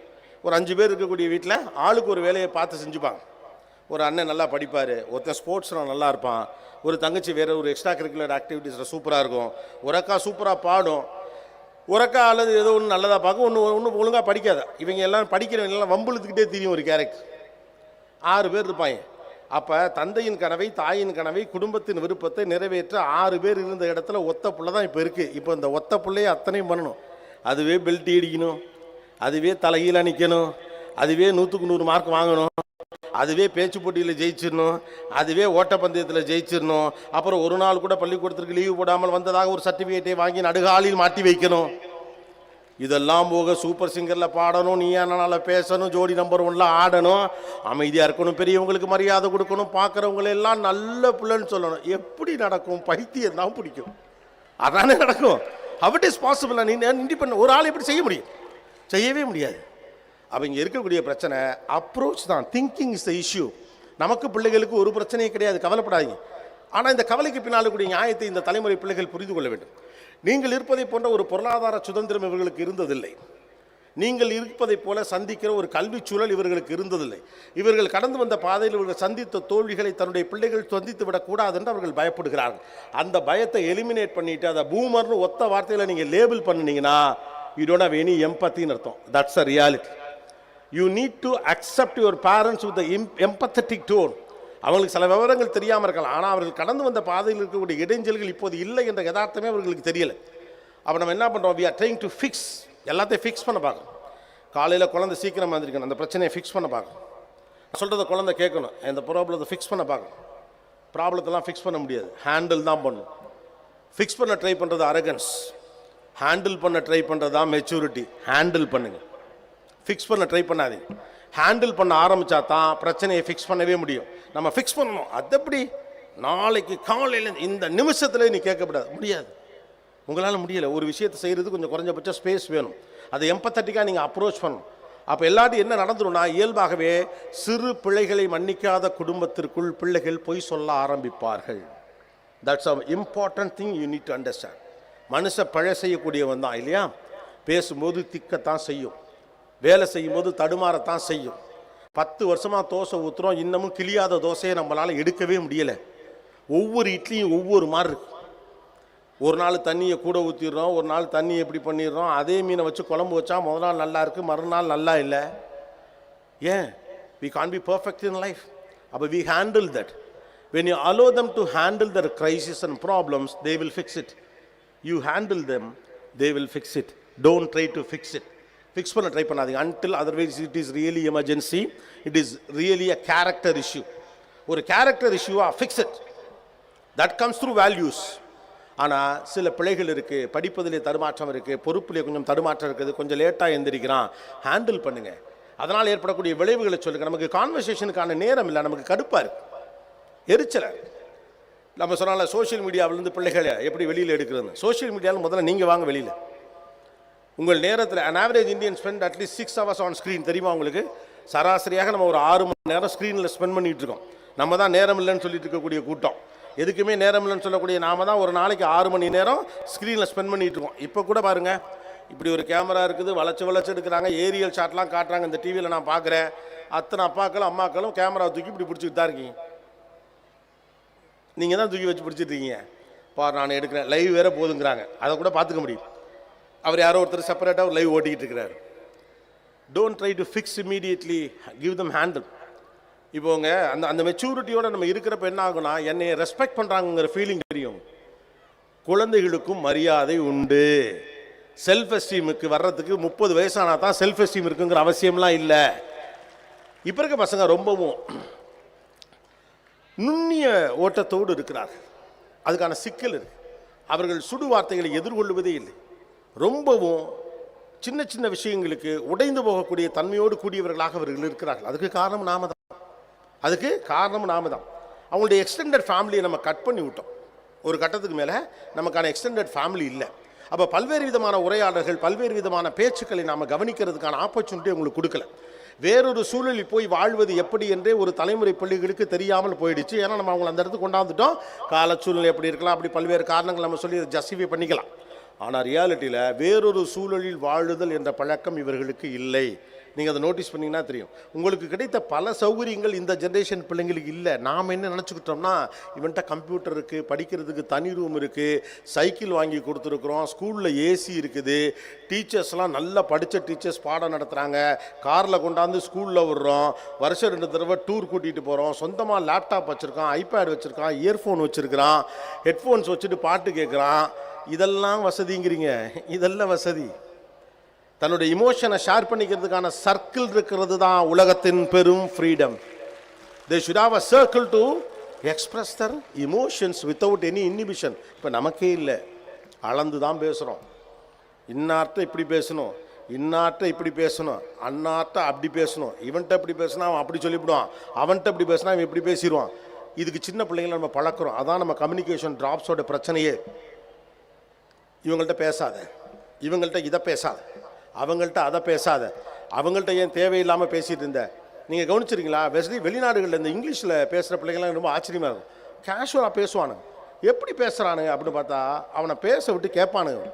ஒரு 5 பேர் இருக்கக்கூடிய வீட்டில் ஆளுக்கு ஒரு வேலையை பார்த்து செஞ்சுப்பாங்க. ஒரு அண்ணன் நல்லா படிப்பார், ஒருத்தன் ஸ்போர்ட்ஸில் நல்லா இருப்பான், ஒரு தங்கச்சி வேறு ஒரு எக்ஸ்ட்ரா கரிக்குலர் ஆக்டிவிட்டீஸில் சூப்பராக இருக்கும், ஒரு அக்கா சூப்பராக பாடும், ஒரு அக்கா அல்லது ஏதோ ஒன்று நல்லதாக பார்க்கும், ஒன்று ஒழுங்காக படிக்காத. இவங்க எல்லாம் படிக்கிறவங்க எல்லாம் வம்புழுத்துக்கிட்டே தெரியும் ஒரு கேரக்டர். 6 பேர் இருப்பாங்க. அப்போ தந்தையின் கனவை, தாயின் கனவை, குடும்பத்தின் விருப்பத்தை நிறைவேற்ற 6 பேர் இருந்த இடத்துல ஒத்த புள்ள தான் இப்போ இருக்குது. இப்போ இந்த ஒத்த பிள்ளையை அத்தனையும் பண்ணணும். அதுவே பெல்ட் அடிக்கணும், அதுவே தலைகீழாக நிற்கணும், அதுவே 100க்கு 100 மார்க் வாங்கணும், அதுவே பேச்சு போட்டியில் ஜெயிச்சிடணும், அதுவே ஓட்டப்பந்தயத்தில் ஜெயிச்சிடணும். அப்புறம் ஒரு நாள் கூட பள்ளிக்கூடத்திற்கு லீவு போடாமல் வந்ததாக ஒரு சர்டிஃபிகேட்டை வாங்கி நடுகாலில் மாட்டி வைக்கணும். இதெல்லாம் போக சூப்பர் சிங்கரில் பாடணும், நீயானால பேசணும், ஜோடி நம்பர் 1ல ஆடணும், அமைதியாக இருக்கணும், பெரியவங்களுக்கு மரியாதை கொடுக்கணும், பார்க்குறவங்களெல்லாம் நல்ல பிள்ளைன்னு சொல்லணும். எப்படி நடக்கும்? பைத்தியம் தான் பிடிக்கும். அதானே நடக்கும். how it is possible? நீ இண்டிபெண்ட் ஒரு ஆள் எப்படி செய்ய முடியும்? செய்யவே முடியாது. அப்போ இங்கே இருக்கக்கூடிய பிரச்சனை அப்ரோச் தான். Thinking is the issue. நமக்கு பிள்ளைகளுக்கு ஒரு பிரச்சனையும் கிடையாது, கவலைப்படாதீங்க. ஆனால் இந்த கவலைக்கு பின்னால் கூடிய நியாயத்தை இந்த தலைமுறை பிள்ளைகள் புரிந்து கொள்ள வேண்டும். நீங்கள் இருப்பதை போன்ற ஒரு பொருளாதார சுதந்திரம் இவர்களுக்கு இருந்ததில்லை. நீங்கள் இருப்பதைப் போல சந்திக்கிற ஒரு கல்வி சூழல் இவர்களுக்கு இருந்ததில்லை. இவர்கள் கடந்து வந்த பாதையில் இவர்கள் சந்தித்த தோல்விகளை தன்னுடைய பிள்ளைகள் சந்தித்து விடக்கூடாது என்று அவர்கள் பயப்படுகிறார்கள். அந்த பயத்தை எலிமினேட் பண்ணிட்டு அதை பூமர்னு ஒத்த வார்த்தையில் நீங்கள் லேபிள் பண்ணினீங்கன்னா யூ டோன்ட் ஹவ் எனி எம்பத்தின்னு அர்த்தம். That's a reality. You need to accept your parents with empathetic tone. அவங்களுக்கு சில விவரங்கள் தெரியாமல் இருக்கலாம், ஆனால் அவர்கள் கடந்து வந்த பாதையில் இருக்கக்கூடிய இடைஞ்சல்கள் இப்போது இல்லை என்ற யதார்த்தமே அவர்களுக்கு தெரியலை. அப்போ நம்ம என்ன பண்ணுறோம்? We are trying to fix. எல்லாத்தையும் ஃபிக்ஸ் பண்ண பார்க்கணும். காலையில் குழந்தை சீக்கிரம் வந்துருக்கணும், அந்த பிரச்சனையை ஃபிக்ஸ் பண்ண பார்க்கணும். சொல்கிறத குழந்தை கேட்கணும், இந்த ப்ராப்ளத்தை ஃபிக்ஸ் பண்ண பார்க்கணும். ப்ராப்ளத்தெல்லாம் ஃபிக்ஸ் பண்ண முடியாது, ஹேண்டில் தான் பண்ணணும். ஃபிக்ஸ் பண்ண ட்ரை பண்ணுறது அரகன்ஸ், ஹேண்டில் பண்ண ட்ரை பண்ணுறது தான் மெச்சூரிட்டி. ஹேண்டில் பண்ணுங்கள், ஃபிக்ஸ் பண்ண ட்ரை பண்ணாதீங்க. ஹேண்டில் பண்ண ஆரம்பித்தா தான் பிரச்சனையை ஃபிக்ஸ் பண்ணவே முடியும். நம்ம ஃபிக்ஸ் பண்ணணும். அது எப்படி? நாளைக்கு காலையில் இந்த நிமிஷத்தில் நீ கேட்கக்கூடாது, முடியாது. உங்களால் முடியலை. ஒரு விஷயத்தை செய்கிறது கொஞ்சம் குறைஞ்சபட்சம் ஸ்பேஸ் வேணும். அதை எம்பத்தட்டிக்காக நீங்கள் அப்ரோச் பண்ணணும். அப்போ எல்லாத்தையும் என்ன நடந்துரும்னா, இயல்பாகவே சிறு பிள்ளைகளை மன்னிக்காத குடும்பத்திற்குள் பிள்ளைகள் பொய் சொல்ல ஆரம்பிப்பார்கள். That's a important thing you need to understand. மனுஷ பழை செய்யக்கூடியவன் தான் இல்லையா? பேசும்போது திக்கத்தான் செய்யும், வேலை செய்யும்போது தடுமாறத்தான் செய்யும். 10 வருஷமாக தோசை ஊற்றுறோம், இன்னமும் கிளியாத தோசையை நம்மளால் எடுக்கவே முடியலை. ஒவ்வொரு இட்லியும் ஒவ்வொரு மாதிரி இருக்கு. ஒரு நாள் தண்ணியை கூட ஊற்றிடுறோம், ஒரு நாள் தண்ணி எப்படி பண்ணிடுறோம். அதே மீனை வச்சு குழம்பு வச்சா முதல் நாள் நல்லா இருக்குது, மறுநாள் நல்லா இல்லை. ஏன்? we can't be perfect in life. அப்போ we handle that. when you allow them to handle their crisis and problems, they will fix it. you handle them, they will fix it. don't try to fix it. Fix பண்ண ட்ரை பண்ணாதீங்க. until otherwise it is really emergency, it is really a character issue. ஒரு கேரக்டர் இஷ்யூவா fix it. that comes through values. ஆனால் சில பிள்ளைகள் இருக்குது, படிப்பதிலே தடுமாற்றம் இருக்குது, பொறுப்பிலே கொஞ்சம் தடுமாற்றம் இருக்குது, கொஞ்சம் லேட்டாக எந்திரிக்கிறான். ஹேண்டில் பண்ணுங்கள். அதனால் ஏற்படக்கூடிய விளைவுகளை சொல்லுங்கள். நமக்கு கான்வர்சேஷனுக்கான நேரம் இல்லை, நமக்கு கடுப்பாக இருக்குது, எரிச்சலை. நம்ம சொன்னால சோஷியல் மீடியாவிலேருந்து பிள்ளைகளை எப்படி வெளியில் எடுக்கிறதுன்னு. சோஷியல் மீடியாவில் முதல்ல நீங்கள் வாங்க வெளியில். உங்கள் நேரத்தில் an average Indian spend at least 6 hours on screen. தெரியுமா உங்களுக்கு? சராசரியாக நம்ம ஒரு 6 மணி நேரம் ஸ்க்ரீனில் ஸ்பெண்ட் பண்ணிகிட்டு இருக்கோம். நம்ம தான் நேரம் இல்லைன்னு சொல்லிட்டு இருக்கக்கூடிய கூட்டம். எதுக்குமே நேரம் இல்லைன்னு சொல்லக்கூடிய நாம தான் ஒரு நாளைக்கு 6 மணி நேரம் ஸ்க்ரீனில் ஸ்பெண்ட் பண்ணிகிட்டு இருக்கோம். இப்போ கூட பாருங்கள், இப்படி ஒரு கேமரா இருக்குது, வளைச்சு எடுக்கிறாங்க, ஏரியல் ஷாட்லாம் காட்டுறாங்க. இந்த டிவியில் நான் பார்க்குறேன், அத்தனை அப்பாக்களும் அம்மாக்களும் கேமரா தூக்கி இப்படி பிடிச்சிட்டு தான் இருக்கீங்க. நீங்கள் தான் தூக்கி வச்சு பிடிச்சிட்டு இருக்கீங்க. பார் நான் எடுக்கிறேன், லைவ் வேறு போதுங்கிறாங்க, அதை கூட பார்த்துக்க முடியும். அவர் யாரோ ஒருத்தர் செப்பரேட்டாக ஒரு லைவ் ஓட்டிக்கிட்டு இருக்கிறார். Don't try to fix immediately, give them handle. இப்போங்க அந்த மெச்சூரிட்டியோட நம்ம இருக்கிறப்ப என்ன ஆகுனா, என்னை ரெஸ்பெக்ட் பண்ணுறாங்கிற ஃபீலிங் தெரியும். குழந்தைகளுக்கும் மரியாதை உண்டு. செல்ஃப் எஸ்டீமுக்கு வர்றதுக்கு 30 வயசானா தான் செல்ஃப் எஸ்டீம் இருக்குங்கிற அவசியம்லாம் இல்லை. இப்போ இருக்க பசங்க ரொம்பவும் நுண்ணிய ஓட்டத்தோடு இருக்கிறார்கள். அதுக்கான சிக்கல் இருக்கு. அவர்கள் சுடு வார்த்தைகளை எதிர்கொள்வதே இல்லை. ரொம்பவும் சின்ன சின்ன விஷயங்களுக்கு உடைந்து போகக்கூடிய தன்மையோடு கூடியவர்களாக அவர்கள் இருக்கிறார்கள். அதுக்கு காரணம் நாம தான். அவங்களுடைய எக்ஸ்டெண்டட் ஃபேமிலியை நம்ம கட் பண்ணி விட்டோம். ஒரு கட்டத்துக்கு மேலே நமக்கான எக்ஸ்டெண்டட் ஃபேமிலி இல்லை. அப்போ பல்வேறு விதமான உரையாடல்கள், பல்வேறு விதமான பேச்சுக்களை நாம் கவனிக்கிறதுக்கான ஆப்பர்ச்சுனிட்டி உங்களுக்கு கொடுக்கல. வேறொரு சூழலில் போய் வாழ்வது எப்படி என்றே ஒரு தலைமுறை பிள்ளைகளுக்கு தெரியாமல் போயிடுச்சு. ஏன்னா நம்ம அவங்களை அந்த இடத்துக்கு கொண்டாந்துட்டோம். கால சூழ்நிலை எப்படி இருக்கலாம், அப்படி பல்வேறு காரணங்கள் நம்ம சொல்லி ஜஸ்டிஃபை பண்ணிக்கலாம். ஆனால் ரியாலிட்டியில் வேறொரு சூழலில் வாழுதல் என்ற பழக்கம் இவர்களுக்கு இல்லை. நீங்கள் அதை நோட்டீஸ் பண்ணிங்கன்னா தெரியும். உங்களுக்கு கிடைத்த பல சௌகரியங்கள் இந்த ஜென்ரேஷன் பிள்ளைங்களுக்கு இல்லை. நாம் என்ன நினச்சிக்கிட்டோம்னா, இவன்ட்ட கம்ப்யூட்டர் இருக்குது, படிக்கிறதுக்கு தனி ரூம் இருக்குது, சைக்கிள் வாங்கி கொடுத்துருக்குறோம், ஸ்கூலில் ஏசி இருக்குது, டீச்சர்ஸ்லாம் நல்லா படித்த டீச்சர்ஸ் பாடம் நடத்துகிறாங்க, காரில் கொண்டாந்து ஸ்கூலில் விடுறோம், வருஷம் 2 தடவை டூர் கூட்டிகிட்டு போகிறோம், சொந்தமாக லேப்டாப் வச்சுருக்கான், ஐபேட் வச்சுருக்கான், இயர்ஃபோன் வச்சுருக்கிறான், ஹெட்ஃபோன்ஸ் வச்சுட்டு பாட்டு கேட்குறான். இதெல்லாம் வசதிங்கிறீங்க. இதெல்லாம் வசதி. தன்னுடைய இமோஷனை ஷேர் பண்ணிக்கிறதுக்கான சர்க்கிள் இருக்கிறது தான் உலகத்தின் பெரும் freedom. They should have a circle to express their emotions without any inhibition. இப்போ நமக்கே இல்லை, அளந்து தான் பேசுகிறோம். இன்னார்ட்ட இப்படி பேசணும், இன்னார்ட்ட இப்படி பேசணும், அண்ணார்ட்ட அப்படி பேசணும், இவன்கிட்ட இப்படி பேசினா அவன் அப்படி சொல்லிவிடுவான், அவன்கிட்ட இப்படி பேசினா அவன் இப்படி பேசிடுவான். இதுக்கு சின்ன பிள்ளைங்களை நம்ம பழக்கிறோம். அதான் நம்ம கம்யூனிகேஷன் ட்ராப்ஸோட பிரச்சனையே. இவங்கள்ட்ட பேசாத, இவங்கள்ட்ட இதை பேசாத, அவங்கள்ட்ட அதை பேசாத, அவங்கள்ட்ட ஏன் தேவையில்லாமல் பேசிகிட்டு இருந்த. நீங்கள் கவனிச்சிருக்கீங்களா? வெளிநாடுகளில் இந்த இங்கிலீஷில் பேசுகிற பிள்ளைங்கள்லாம் ரொம்ப ஆச்சரியமாக இருக்கும். கேஷுவலாக பேசுவானுங்க. எப்படி பேசுகிறானுங்க அப்படின்னு பார்த்தா அவனை பேச விட்டு கேட்பானுங்க.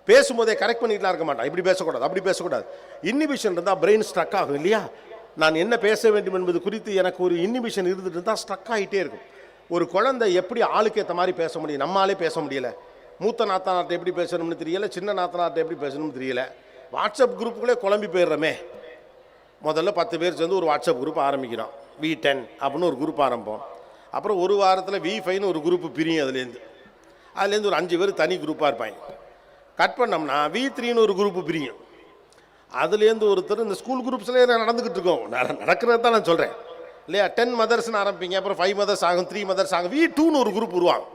பேசும்போதே கரெக்ட் பண்ணிட்டுலாம் இருக்க மாட்டான். இப்படி பேசக்கூடாது, அப்படி பேசக்கூடாது. இன்னிபிஷன் இருந்தால் பிரெயின் ஸ்ட்ரக் ஆகும் இல்லையா? நான் என்ன பேச வேண்டும் என்பது குறித்து எனக்கு ஒரு இன்னிபிஷன் இருந்துட்டு இருந்தால் ஸ்ட்ரக் ஆகிட்டே இருக்கும். ஒரு குழந்தை எப்படி ஆளுக்கு ஏற்ற மாதிரி பேச முடியும்? நம்மளாலே பேச முடியலை. மூத்த நாத்தனார்ட்ட எப்படி பேசணும்னு தெரியலை, சின்ன நாத்தனார்ட்ட எப்படி பேசணும்னு தெரியலை. வாட்ஸ்அப் குரூப்புக்குள்ளே குழம்பி போயிடுறோமே. முதல்ல 10 பேர் சேர்ந்து ஒரு வாட்ஸ்அப் குரூப் ஆரம்பிக்கிறோம். V10 அப்படின்னு ஒரு குரூப் ஆரம்பிப்போம். அப்புறம் ஒரு வாரத்தில் V5ன்னு ஒரு குரூப்பு பிரியும். அதுலேருந்து ஒரு 5 பேர் தனி குரூப்பாக இருப்பாங்க. கட் பண்ணோம்னா V3ன்னு ஒரு குரூப்பு பிரியும். அதுலேருந்து ஒருத்தர் இந்த ஸ்கூல் குரூப்ஸ்லேயே நடந்துக்கிட்டு இருக்கோம். நடக்கிறது தான் நான் சொல்கிறேன் இல்லையா? 10 மதர்ஸ்னு ஆரம்பிப்பீங்க, அப்புறம் 5 மதர்ஸ் ஆகும், 3 மதர்ஸ் ஆகும், V2ன்னு ஒரு குரூப் உருவாங்க.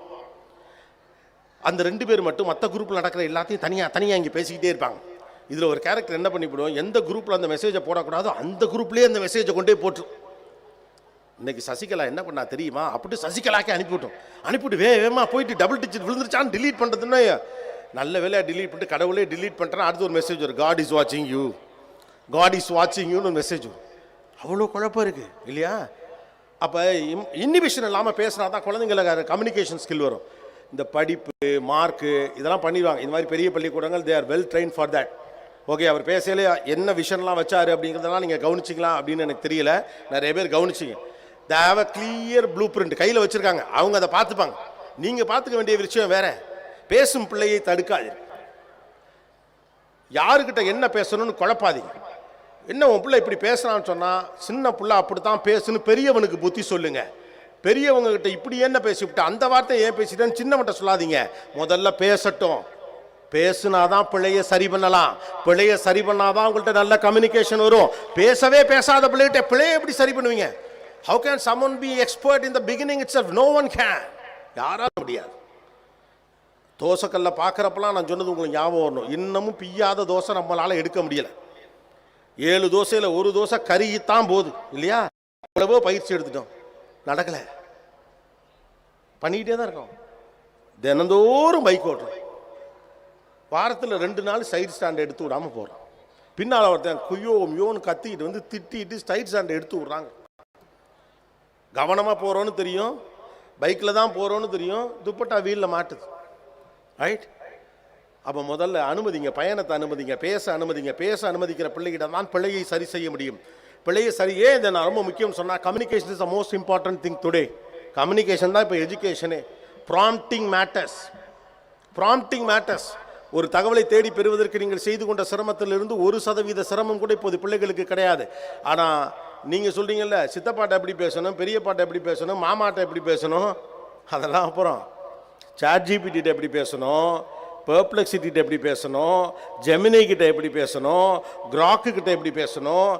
அந்த 2 பேர் மட்டும் மற்ற குரூப்பில் நடக்கிற எல்லாத்தையும் தனியாக இங்கே பேசிக்கிட்டே இருப்பாங்க. இதில் ஒரு கேரக்டர் என்ன பண்ணிவிடுவோம், எந்த குரூப்பில் அந்த மெசேஜை போடக்கூடாதோ அந்த குரூப்லேயே அந்த மெசேஜை கொண்டே போட்டுரும். இன்றைக்கி சசிகலா என்ன பண்ணா தெரியுமா? அப்படி சசிகலாக்கே அனுப்பிவிட்டு வேகமாக போயிட்டு டபுள் டிஜிட் விழுந்துருச்சான்னு டிலீட் பண்ணுறதுன்னு நல்ல வேலையாக டிலீட் பண்ணிட்டு கடவுளே டிலீட் பண்ணுறேன். அடுத்து ஒரு மெசேஜ் வரும், காட் இஸ் வாட்சிங் யூ, காட் இஸ் வாட்சிங் யூன்னு ஒரு மெசேஜ் வரும். அவ்வளோ குழப்பம் இருக்குது இல்லையா? அப்போ இன்னிபிஷன் இல்லாமல் பேசுனா தான் குழந்தைங்களுக்கு கம்யூனிகேஷன் ஸ்கில் வரும். இந்த படிப்பு மார்க்கு இதெல்லாம் பண்ணிடுவாங்க. இந்த மாதிரி பெரிய பள்ளிக்கூடங்கள் they are well train for that. Okay, அவர் பேசலே என்ன விஷன்லாம் வச்சாரு அப்படிங்கிறதெல்லாம் நீங்கள் கவனிச்சிக்கலாம் அப்படின்னு எனக்கு தெரியல. நிறைய பேர் கவனிச்சிங்க. They have a clear blueprint கையில் வச்சுருக்காங்க. அவங்க அதை பார்த்துப்பாங்க. நீங்கள் பார்த்துக்க வேண்டிய விஷயம் வேற. பேசும் பிள்ளையை தடுக்காது. யாருக்கிட்ட என்ன பேசணும்னு குழப்பாதீங்க. என்ன உன் பிள்ளை இப்படி பேசுகிறான்னு சொன்னால் சின்ன பிள்ளை அப்படி தான் பேசுன்னு பெரியவனுக்கு புத்தி சொல்லுங்க. பெரியவங்ககிட்ட இப்படி என்ன பேசிவிட்டு அந்த வார்த்தை ஏன் பேசிட்டேன்னு சின்னவன்ட்ட சொல்லாதீங்க. முதல்ல பேசட்டும். பேசுனாதான் பிள்ளைய சரி பண்ணலாம். பிள்ளைய சரி பண்ணாதான் உங்கள்கிட்ட நல்ல கம்யூனிகேஷன் வரும். பேசவே பேசாத பிள்ளைகிட்ட பிள்ளைய எப்படி சரி பண்ணுவீங்க? How can someone be expert in the beginning itself? No one can. யாராலும் முடியாது. தோசைக்கல்ல பார்க்குறப்பெல்லாம் நான் சொன்னது உங்களுக்கு ஞாபகம் வரணும். இன்னமும் பிய்யாத தோசை நம்மளால் எடுக்க முடியலை. 7 தோசையில் 1 தோசை கருகித்தான் போகுது இல்லையா? எவ்வளவோ பயிற்சி எடுத்துட்டோம், நடக்கலை. பண்ணிக்கிட்டே தான் இருக்கோம். தினந்தோறும் பைக் ஓட்டுறோம். வாரத்தில் 2 நாள் சைடு ஸ்டாண்ட் எடுத்து விடாமல் போகிறோம். பின்னால் ஒருத்தன் குய்யோன்னு கத்திக்கிட்டு வந்து திட்டிட்டு சைடு ஸ்டாண்ட் எடுத்து விட்றாங்க. கவனமாக போகிறோன்னு தெரியும், பைக்கில் தான் போகிறோன்னு தெரியும், துப்பட்டா வீலில் மாட்டுது. ரைட்? அப்போ முதல்ல அனுமதிங்க, பயணத்தை அனுமதிங்க, பேச அனுமதிங்க. பேச அனுமதிக்கிற பிள்ளைகிட்ட தான் பிள்ளையை சரி செய்ய முடியும். பிள்ளையை சரியே இதை நான் ரொம்ப முக்கியம் சொன்னால், communication is the most important thing today. Communication தான் இப்போ எஜுகேஷனே. Prompting matters. Prompting matters. ஒரு தகவலை தேடி பெறுவதற்கு நீங்கள் செய்து கொண்ட சிரமத்திலிருந்து 1% சிரமம் கூட இப்போது பிள்ளைகளுக்கு கிடையாது. ஆனால் நீங்கள் சொல்கிறீங்கல்ல, சித்தப்பாட்டை எப்படி பேசணும், பெரியப்பாட்டை எப்படி பேசணும், மாமாட்டை எப்படி பேசணும், அதெல்லாம் அப்புறம். சாட்ஜிபிடிட்ட எப்படி பேசணும், பெர்ப்ளெக்சிட்டிகிட்ட எப்படி பேசணும், ஜெமினி கிட்ட எப்படி பேசணும், கிராக்கு கிட்ட எப்படி பேசணும்,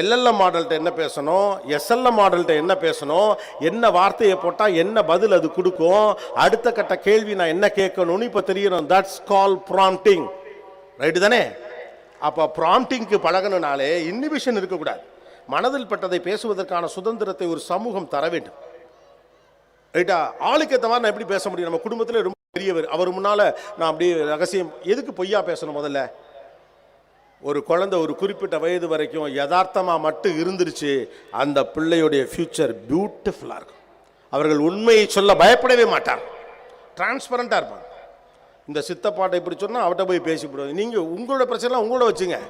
எல்எல்எம் மாடல்கிட்ட என்ன பேசணும், எஸ்எல்எம் மாடல்கிட்ட என்ன பேசணும், என்ன வார்த்தையை போட்டால் என்ன பதில் அது கொடுக்கும், அடுத்த கட்ட கேள்வி நான் என்ன கேட்கணும்னு இப்போ தெரியணும். That's call prompting. ரைட்டு தானே? அப்போ ப்ராம்ப்டிங்க்கு பழகணுனாலே இன்னிபிஷன் இருக்கக்கூடாது. மனதில் பட்டதை பேசுவதற்கான சுதந்திரத்தை ஒரு சமூகம் தர வேண்டும். ரைட்டா? ஆளுக்கு ஏற்ற மாதிரி நான் எப்படி பேச முடியும்? நம்ம குடும்பத்தில் ரொம்ப பெரியவர், அவர் முன்னால் நான் அப்படியே ரகசியம் எதுக்கு பொய்யா பேசணும்? முதல்ல ஒரு குழந்தை ஒரு குறிப்பிட்ட வயது வரைக்கும் யதார்த்தமாக மட்டும் இருந்துருச்சு, அந்த பிள்ளையுடைய ஃபியூச்சர் பியூட்டிஃபுல்லாக இருக்கும். அவர்கள் உண்மையை சொல்ல பயப்படவே மாட்டார், டிரான்ஸ்பரண்ட்டாக இருப்பாங்க. இந்த சித்தப்பாட்டை இப்படி சொன்னால் அவட்ட போய் பேசிவிடுவாங்க. நீங்கள் உங்களோட பிரச்சனைலாம் உங்களோட வச்சுங்க.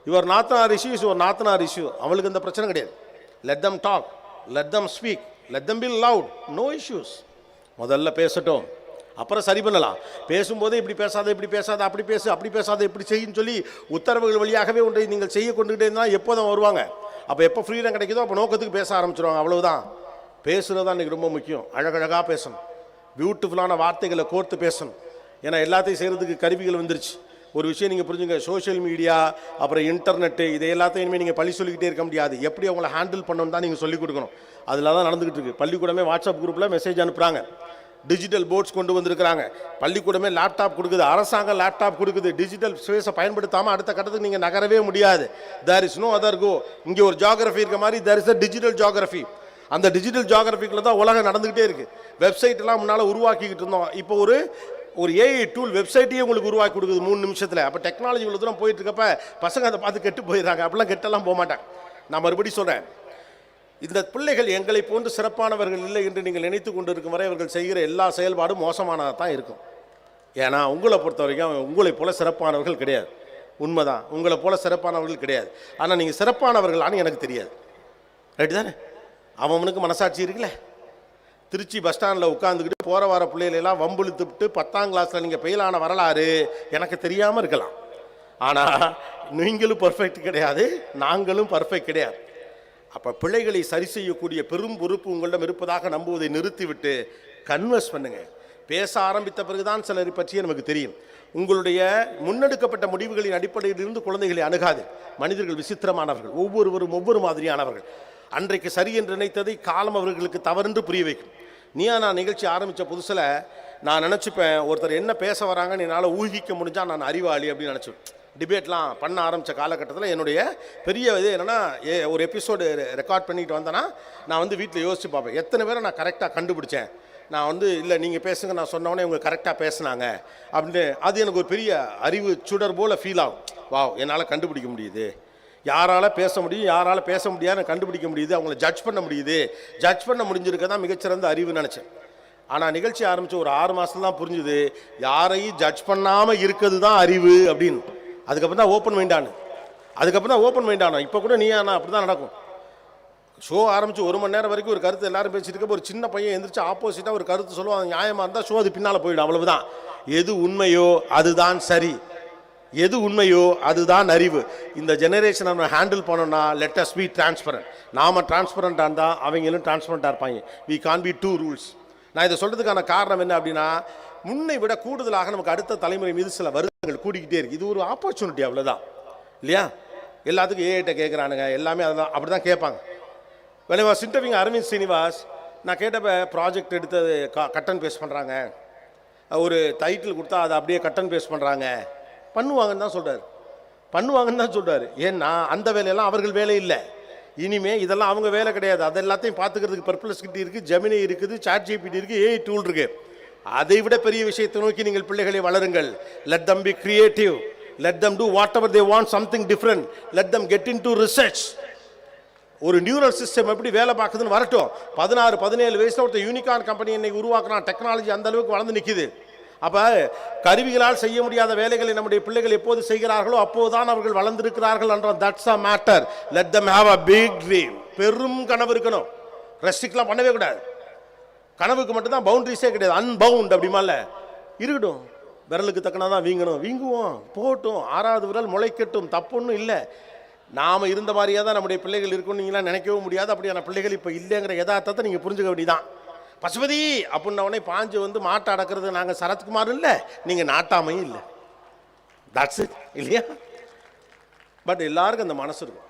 யுவர் நாத்தனார் இஷ்யூ இஸ் யுவர் நாத்தனார் இஷ்யூ. அவளுக்கு இந்த பிரச்சனை கிடையாது. Let them talk, let them speak, let them be loud, no issues. முதல்ல பேசட்டும், அப்புறம் சரி பண்ணலாம். பேசும்போதே இப்படி பேசாத, இப்படி பேசாத, அப்படி பேசு, அப்படி பேசாத, இப்படி செய்யுன்னு சொல்லி உத்தரவுகள் வழியாகவே ஒன்றை நீங்கள் செய்ய கொண்டுகிட்டே இருந்தால் எப்போதான் வருவாங்க? அப்போ எப்போ ஃப்ரீடம் கிடைக்குதோ அப்போ நோக்கத்துக்கு பேச ஆரம்பிச்சிருவாங்க. அவ்வளவுதான். பேசுகிறது தான் இன்றைக்கி ரொம்ப முக்கியம். அழகழகாக பேசணும், பியூட்டிஃபுல்லான வார்த்தைகளை கோர்த்து பேசணும். ஏன்னா எல்லாத்தையும் செய்கிறதுக்கு கருவிகள் வந்துருச்சு. ஒரு விஷயம் நீங்கள் புரிஞ்சுங்க, சோஷியல் மீடியா அப்புறம் இன்டர்நெட்டு இதை எல்லாத்தையும் இனிமேல் நீங்கள் பள்ளி சொல்லிக்கிட்டே இருக்க முடியாது. எப்படி அவங்கள ஹேண்டில் பண்ணணும் தான் நீங்கள் சொல்லிக் கொடுக்கணும். அதில் தான் நடந்துக்கிட்டு இருக்குது. பள்ளிக்கூடமே வாட்ஸ்அப் குரூப்பில் மெசேஜ் அனுப்புகிறாங்க. டிஜிட்டல் போர்ட்ஸ் கொண்டு வந்திருக்கிறாங்க. பள்ளிக்கூடமே லேப்டாப் கொடுக்குது, அரசாங்கம் லேப்டாப் கொடுக்குது. டிஜிட்டல் ஸ்பேஸை பயன்படுத்தாமல் அடுத்த கட்டத்துக்கு நீங்கள் நகரவே முடியாது. There is no other go. இங்கே ஒரு ஜியாகிரஃபி இருக்க மாதிரி there is a digital geography. அந்த டிஜிட்டல் ஜியாகிரஃபிக்குள்ள தான் உலகம் நடந்துக்கிட்டே இருக்குது. வெப்சைட் எல்லாம் முன்னால் உருவாக்கிக்கிட்டு இருந்தோம். இப்போ ஒரு ஏஐ டூல் வெப்சைட்டையே உங்களுக்கு உருவாக்கி கொடுக்குது 3 நிமிஷத்தில். அப்போ டெக்னாலஜி இவ்வளோ தூரம் போயிட்டு இருக்கப்ப பசங்க அதை பார்த்து கெட்டு போயிடுறாங்க. அப்படிலாம் கெட்டெல்லாம் போக மாட்டாங்க. நான் மறுபடியும் சொல்கிறேன், இந்த பிள்ளைகள் எங்களை போன்று சிறப்பானவர்கள் இல்லை என்று நீங்கள் நினைத்து கொண்டு இருக்கும் வரை அவர்கள் செய்கிற எல்லா செயல்பாடும் மோசமானதாக தான் இருக்கும். ஏன்னா உங்களை பொறுத்த வரைக்கும் உங்களை போல சிறப்பானவர்கள் கிடையாது. உண்மைதான், உங்களை போல சிறப்பானவர்கள் கிடையாது. ஆனால் நீங்கள் சிறப்பானவர்களான்னு எனக்கு தெரியாது. ரைட்டு தானே? அவனுக்கு மனசாட்சி இருக்குல்ல. திருச்சி பஸ் ஸ்டாண்டில் உட்காந்துக்கிட்டு போகிற வர பிள்ளைகளெல்லாம் வம்புழுத்துவிட்டு 10ஆம் கிளாஸில் நீங்கள் ஃபெயிலான வரலாறு எனக்கு தெரியாமல் இருக்கலாம். ஆனால் நீங்களும் பர்ஃபெக்ட் கிடையாது, நாங்களும் பர்ஃபெக்ட் கிடையாது. அப்போ பிள்ளைகளை சரி செய்யக்கூடிய பெரும் பொறுப்பு உங்களிடம் இருப்பதாக நம்புவதை நிறுத்திவிட்டு கன்வர்ஸ் பண்ணுங்க. பேச ஆரம்பித்த பிறகுதான் சிலரை பற்றியே நமக்கு தெரியும். உங்களுடைய முன்னெடுக்கப்பட்ட முடிவுகளின் அடிப்படையில் இருந்து குழந்தைகளை அணுகாது. மனிதர்கள் விசித்திரமானவர்கள், ஒவ்வொருவரும் ஒவ்வொரு மாதிரியானவர்கள். அன்றைக்கு சரி என்று நினைத்ததை காலம் அவர்களுக்கு தவறென்று புரிய வைக்கும். நான் நிகழ்ச்சி ஆரம்பித்த புதுசில் நான் நினச்சிப்பேன், ஒருத்தர் என்ன பேச வராங்கன்னு என்னால் ஊகிக்க முடிஞ்சால் நான் அறிவாளி அப்படின்னு நினச்சிப்பேன். டிபேட்லாம் பண்ண ஆரம்பித்த காலகட்டத்தில் என்னுடைய பெரிய இது என்னென்னா, ஒரு எபிசோடு ரெக்கார்ட் பண்ணிட்டு வந்தேன்னா நான் வீட்டில் யோசித்து பார்ப்பேன், எத்தனை பேரை நான் கரெக்டாக கண்டுபிடிச்சேன். நான் இல்லை நீங்கள் பேசுங்க, நான் சொன்னோடனே இவங்க கரெக்டாக பேசுனாங்க அப்படின்னு. அது எனக்கு ஒரு பெரிய அறிவு சுடர் போல் ஃபீல் ஆகும். வாவ், என்னால் கண்டுபிடிக்க முடியுது. யாரால் பேச முடியும், யாரால் பேச முடியாதுன்னு கண்டுபிடிக்க முடியுது. அவங்கள ஜட்ஜ் பண்ண முடியுது. ஜட்ஜ் பண்ண முடிஞ்சிருக்க தான் மிகச்சிறந்த அறிவுன்னு நினச்சேன். ஆனால் நிகழ்ச்சி ஆரம்பித்து ஒரு 6 மாதம் தான் புரிஞ்சுது, யாரையும் ஜட்ஜ் பண்ணாமல் இருக்கிறது தான் அறிவு அப்படின்னு. அதுக்கப்புறம் தான் ஓப்பன் மைண்ட் ஆனோம். இப்போ கூட அப்படி தான் நடக்கும். ஷோ ஆரம்பித்து 1 மணி நேரம் வரைக்கும் ஒரு கருத்து எல்லாரும் பேசிட்டு இருக்க, ஒரு சின்ன பையன் எந்திரிச்சு ஆப்போசிட்டாக ஒரு கருத்து சொல்லுவோம். அது நியாயமாக இருந்தால் ஷோ அது பின்னால் போயிடும். அவ்வளவுதான். எது உண்மையோ அதுதான் சரி, எது உண்மையோ அதுதான் அறிவு. இந்த ஜெனரேஷனை நம்ம ஹேண்டில் பண்ணோம்னா லெட் அஸ் பி டிரான்ஸ்பரண்ட். நாம டிரான்ஸ்பரண்டாக இருந்தால் அவங்களும் டிரான்ஸ்பரண்டாக இருப்பாங்க. We can be two rules. நான் இதை சொல்கிறதுக்கான காரணம் என்ன அப்படின்னா, முன்னை விட கூடுதலாக நமக்கு அடுத்த தலைமுறை மீது சில வருத்தங்கள் கூடிக்கிட்டே இருக்குது. இது ஒரு ஆப்பர்ச்சுனிட்டி, அவ்வளோதான் இல்லையா? எல்லாத்துக்கும் ஏஐட்ட கேட்குறானுங்க, எல்லாமே அதெல்லாம் அப்படி தான் கேட்பாங்க. when I was interviewing Aravind Srinivas, நான் கேட்டப்ப ப்ராஜெக்ட் எடுத்தது கட் அண்ட் பேஸ்ட் பண்ணுறாங்க, ஒரு டைட்டில் கொடுத்தா அதை அப்படியே கட் அண்ட் பேஸ்ட் பண்ணுறாங்க, பண்ணுவாங்கன்னு தான் சொல்கிறாரு. ஏன்னா அந்த வேலையெல்லாம் அவர்கள் வேலை இல்லை. இனிமே இதெல்லாம் அவங்க வேலை கிடையாது. அது எல்லாத்தையும் பார்த்துக்கிறதுக்கு பெர்ப்ளெக்சிட்டி இருக்குது, ஜெமினி இருக்குது, சாட் ஜிபிடி இருக்குது, ஏஐ டூல் இருக்குது. அதை விட பெரிய விஷயத்தை நோக்கி நீங்கள் பிள்ளைகளை வளருங்கள். Let them be creative, let them do whatever they want, something different, let them get into research. ஒரு நியூரல் சிஸ்டம் எப்படி வேலை பார்க்குதுன்னு வரட்டும். 16-17 வயசில் ஒருத்தர் யூனிகார்ன் கம்பெனி இன்னைக்கு உருவாக்குறான். டெக்னாலஜி அந்த அளவுக்கு வளர்ந்து நிற்கிது. அப்போ கருவிகளால் செய்ய முடியாத வேலைகளை நம்முடைய பிள்ளைகள் எப்போது செய்கிறார்களோ அப்போதுதான் அவர்கள் வளர்ந்திருக்கிறார்கள் என்றால் that's a matter. Let them have a big dream. பெரும் கனவு இருக்கணும். ரெஸ்ட்ரிக்ட்லாம் பண்ணவே கூடாது. கனவுக்கு மட்டும்தான் பவுண்டரிஸே கிடையாது. அன்பவுண்ட் அப்படிமால இருக்கட்டும். விரலுக்கு தக்கனாதான் வீங்கணும், வீங்குவோம், போகட்டும். 6வது விரல் முளைக்கட்டும், தப்புன்னு இல்லை. நாம் இருந்த மாதிரியே தான் நம்முடைய பிள்ளைகள் இருக்குன்னு நீங்களாம் நினைக்கவும் முடியாது. அப்படியான பிள்ளைகள் இப்போ இல்லைங்கிற யதார்த்தத்தை நீங்கள் புரிஞ்சுக்க வேண்டியதான். பசுபதி அப்படின்னவனே பாஞ்சு மாட்டை அடக்கிறது நாங்கள் சரத்குமார் இல்லை, நீங்கள் நாட்டாமையும் இல்லை. தட்ஸ் இட், இல்லையா? பட் எல்லாருக்கும் அந்த மனசு இருக்கும்.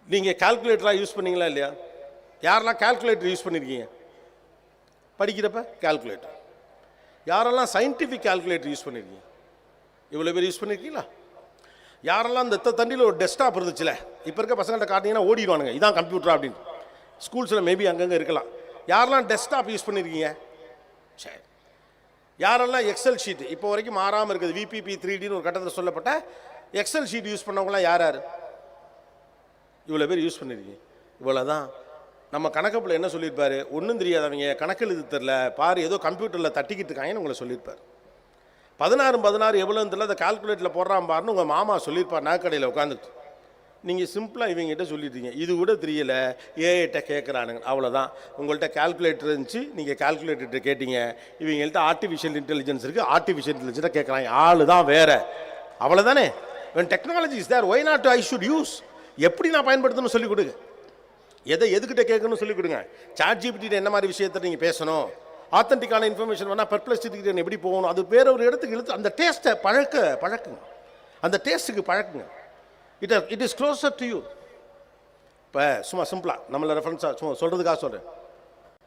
நீங்கள் கால்குலேட்டராக யூஸ் பண்ணீங்களா இல்லையா? யாரெல்லாம் கால்குலேட்டர் யூஸ் பண்ணியிருக்கீங்க படிக்கிறப்ப? கால்குலேட்டர். யாரெல்லாம் சயின்டிஃபிக் கால்குலேட்டர் யூஸ் பண்ணியிருக்கீங்க? இவ்வளோ பேர் யூஸ் பண்ணியிருக்கீங்களா? யாரெல்லாம் இந்த தண்டியில் ஒரு டெஸ்க்டாப் இருந்துச்சுல, இப்போ இருக்க பசங்கள்ட்ட காட்டினீங்கன்னா ஓடிடுவானுங்க, இதான் கம்ப்யூட்டரா அப்படின்னு. ஸ்கூல்ஸில் மேபி அங்கங்கே இருக்கலாம். யாரெல்லாம் டெஸ்க்டாப் யூஸ் பண்ணியிருக்கீங்க? சரி. யாரெல்லாம் எக்ஸல் ஷீட் இப்போ வரைக்கும் மாறாமல் இருக்குது, விபிபி 3Dன்னு ஒரு கட்டத்தில் சொல்லப்பட்ட எக்ஸல் ஷீட் யூஸ் பண்ணவங்களாம் யார் யார்? இவ்வளோ பேர் யூஸ் பண்ணியிருக்கீங்க. இவ்வளோ தான். நம்ம கணக்கப்பில் என்ன சொல்லியிருப்பார்? ஒன்றும் தெரியாதவங்க, கணக்கில் இது தெரில பாரு, ஏதோ கம்ப்யூட்டரில் தட்டிக்கிட்டு இருக்காங்கன்னு உங்களை சொல்லியிருப்பார். 16 எவ்வளோன்னு தெரியல, அதை கால்குலேட்டரில் போடுறான் பாருன்னு உங்கள் மாமா சொல்லியிருப்பார் நகைக்கடையில் உட்காந்துட்டு. நீங்கள் சிம்பிளாக இவங்ககிட்ட சொல்லிட்டீங்க, இது கூட தெரியல, ஏஐட்ட கேட்குறானுங்க, அவ்வளோதான். உங்கள்கிட்ட கால்குலேட்டர் இருந்துச்சு, நீங்கள் கால்குலேட்டர்கிட்ட கேட்டீங்க. இவங்கள்ட்ட ஆர்டிஃபிஷியல் இன்டெலிஜென்ஸ் இருக்குது, ஆர்டிஃபிஷியல் இன்டெலிஜென்ஸாக கேட்குறாங்க. ஆள் தான் வேறு, அவ்வளோதானே. when technology is there, why not I should use? எப்படி நான் பயன்படுத்தணும்னு சொல்லிக் கொடுங்க. எதுக்கிட்ட கேட்கணும்னு சொல்லிக் கொடுங்க. சாட் ஜிபிடி என்ன மாதிரி விஷயத்தை நீங்கள் பேசணும், ஆத்தென்டிக்கான இன்ஃபர்மேஷன் வேணால் பெர்ப்ளெக்சிட்டி எப்படி போகணும், அது வேற ஒரு இடத்துக்கு இழுத்து அந்த டேஸ்ட்டை பழக்குங்க. அந்த டேஸ்ட்டுக்கு பழக்குங்க. It is closer to you. இப்போ சும்மா சிம்பிளாக நம்மளை ரெஃபரன்ஸாக சும்மா சொல்கிறதுக்காக சொல்கிறேன்.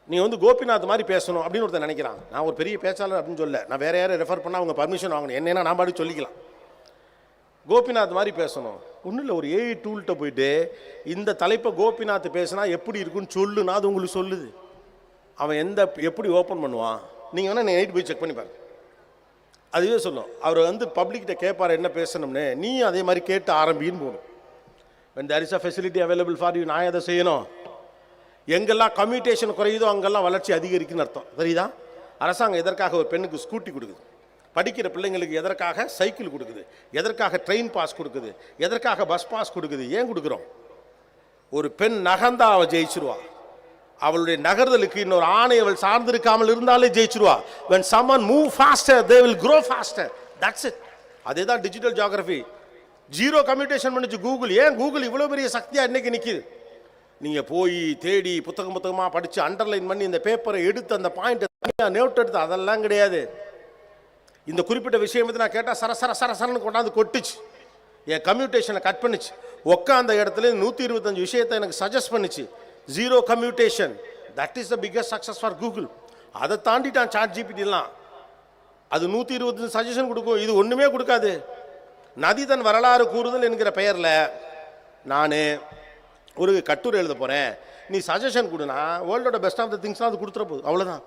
நீங்கள் வந்து கோபிநாத் மாதிரி பேசணும் அப்படின்னு ஒருத்தர் நினைக்கிறான். நான் ஒரு பெரிய பேச்சாளர் அப்படின்னு சொல்ல, நான் வேறு யாரும் ரெஃபர் பண்ணால் அவங்க பர்மிஷன் வாங்கணும், என்னென்னா நான் பாடி சொல்லிக்கலாம். கோபிநாத் மாதிரி பேசணும். ஒன்றும் இல்லை, ஒரு ஏஐ டூல்கிட்ட போயிட்டு இந்த தலைப்பை கோபிநாத் பேசினா எப்படி இருக்குன்னு சொல்லுன்னா அது உங்களுக்கு சொல்லுது. அவன் எப்படி ஓப்பன் பண்ணுவான், நீங்கள் வேணால் நைட் போய் செக் பண்ணி பாருங்க, அதுவே சொல்லும். அவர் வந்து பப்ளிக்கிட்ட கேட்பார் என்ன பேசணும்னு, நீ அதே மாதிரி கேட்டு ஆரம்பின்னு போகணும். when there is a facility available for you, நான் எதை செய்யணும், எங்கெல்லாம் கம்யூட்டேஷன் குறையுதோ அங்கெல்லாம் வளர்ச்சி அதிகரிக்குன்னு அர்த்தம். சரிதா? அரசாங்கம் எதற்காக ஒரு பெண்ணுக்கு ஸ்கூட்டி கொடுக்குது, படிக்கிற பிள்ளைங்களுக்கு எதற்காக சைக்கிள் கொடுக்குது, எதற்காக ட்ரெயின் பாஸ் கொடுக்குது, எதற்காக பஸ் பாஸ் கொடுக்குது, ஏன் கொடுக்குறோம்? ஒரு பெண் நகர்ந்தா அவள் ஜெயிச்சிருவா. அவளுடைய நகர்தலுக்கு இன்னொரு ஆணை அவள் சார்ந்திருக்காமல் இருந்தாலே ஜெயிச்சிருவா. when someone move faster they will grow faster, that's it. அதே தான் டிஜிட்டல் ஜியோகிராஃபி. ஜீரோ கம்யூட்டேஷன் பண்ணிச்சு கூகுள். ஏன் கூகுள் இவ்வளோ பெரிய சக்தியாக இன்னைக்கு நிற்கிது? நீங்கள் போய் தேடி புத்தகமாக படித்து அண்டர்லைன் பண்ணி இந்த பேப்பரை எடுத்து அந்த பாயிண்ட் தனியாக நோட் எடுத்து அதெல்லாம் கிடையாது. இந்த குறிப்பிட்ட விஷயம் பற்றி நான் கேட்டால் சரசரன்னு கொண்டாந்து கொட்டுச்சு. என் கம்யூட்டேஷனை கட் பண்ணிச்சு. உட்காந்த இடத்துல 125 விஷயத்தை எனக்கு சஜஸ்ட் பண்ணிச்சு. Zero commutation, that is the biggest success for Google. அதை தாண்டிட்டான் சாட் ஜிபிடிலாம். அது 125 சஜஷன் கொடுக்கும், இது ஒன்றுமே கொடுக்காது. நதி தன் வரலாறு கூறுதல் என்கிற பெயரில் நான் ஒரு கட்டுரை எழுத போகிறேன், நீ சஜஷன் கொடுனா வேர்ல்டோட பெஸ்ட் ஆஃப் த திங்ஸ்லாம் அது கொடுத்துற போகுது, அவ்வளோதான்.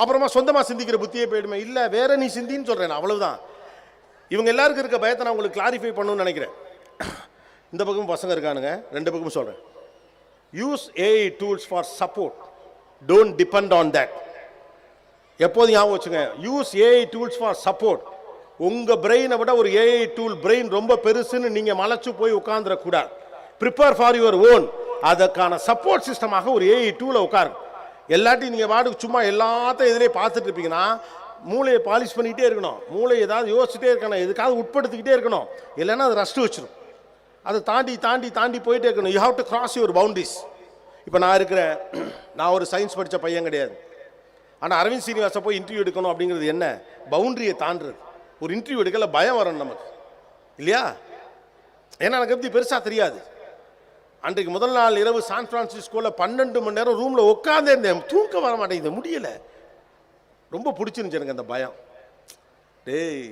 அப்புறமா சொந்தமாக சிந்திக்கிற புத்தியே போயிடுமே. இல்லை வேற நீ சிந்தின்னு சொல்கிறேன், அவ்வளவுதான். இவங்க எல்லாருக்கும் இருக்க பயத்தை நான் உங்களுக்கு கிளாரிஃபை பண்ணணும்னு நினைக்கிறேன். இந்த பக்கம் பசங்க இருக்கானுங்க, ரெண்டு பக்கமும் சொல்கிறேன். Use AI tools for support, don't depend on that. எப்போதும் ஞாபகம் வச்சுங்க, use AI tools for support. உங்கள் பிரெயினை விட ஒரு ஏஐ டூல் பிரெயின் ரொம்ப பெருசுன்னு நீங்கள் மலைச்சு போய் உட்காந்துடக்கூடாது. Prepare for your own. அதற்கான சப்போர்ட் சிஸ்டமாக ஒரு ஏஐ டூலை உட்காருங்க. எல்லாத்தையும் நீங்கள் வாட்டுக்கு சும்மா எல்லாத்தையும் இதிலே பார்த்துட்டு இருப்பீங்கன்னா மூளையை பாலிஷ் பண்ணிக்கிட்டே இருக்கணும். மூளை ஏதாவது யோசிச்சுட்டே இருக்கணும், எதுக்காவது உட்படுத்திக்கிட்டே இருக்கணும், இல்லைன்னா அது ரஸ்ட்டு வச்சிடும். அதை தாண்டி தாண்டி தாண்டி போயிட்டே இருக்கணும். You have to cross your boundaries. இப்போ நான் இருக்கிறேன், நான் ஒரு சயின்ஸ் படித்த பையன் கிடையாது. ஆனால் அரவிந்த் சீனிவாசை போய் இன்டர்வியூ எடுக்கணும் அப்படிங்கிறது என்ன, பவுண்டரியை தாண்டுறது. ஒரு இன்டர்வியூ எடுக்கல பயம் வரணும் நமக்கு, இல்லையா? ஏன்னா எனக்கு எப்படி பெருசாக தெரியாது. அன்றைக்கு முதல் நாள் இரவு சான் பிரான்சிஸ்கோவில் 12 மணி நேரம் ரூமில் உட்காந்தே இருந்தேன். தூக்கம் வர மாட்டேங்குது, முடியலை. ரொம்ப பிடிச்சிருந்துச்சு எனக்கு அந்த பயம். டேய்,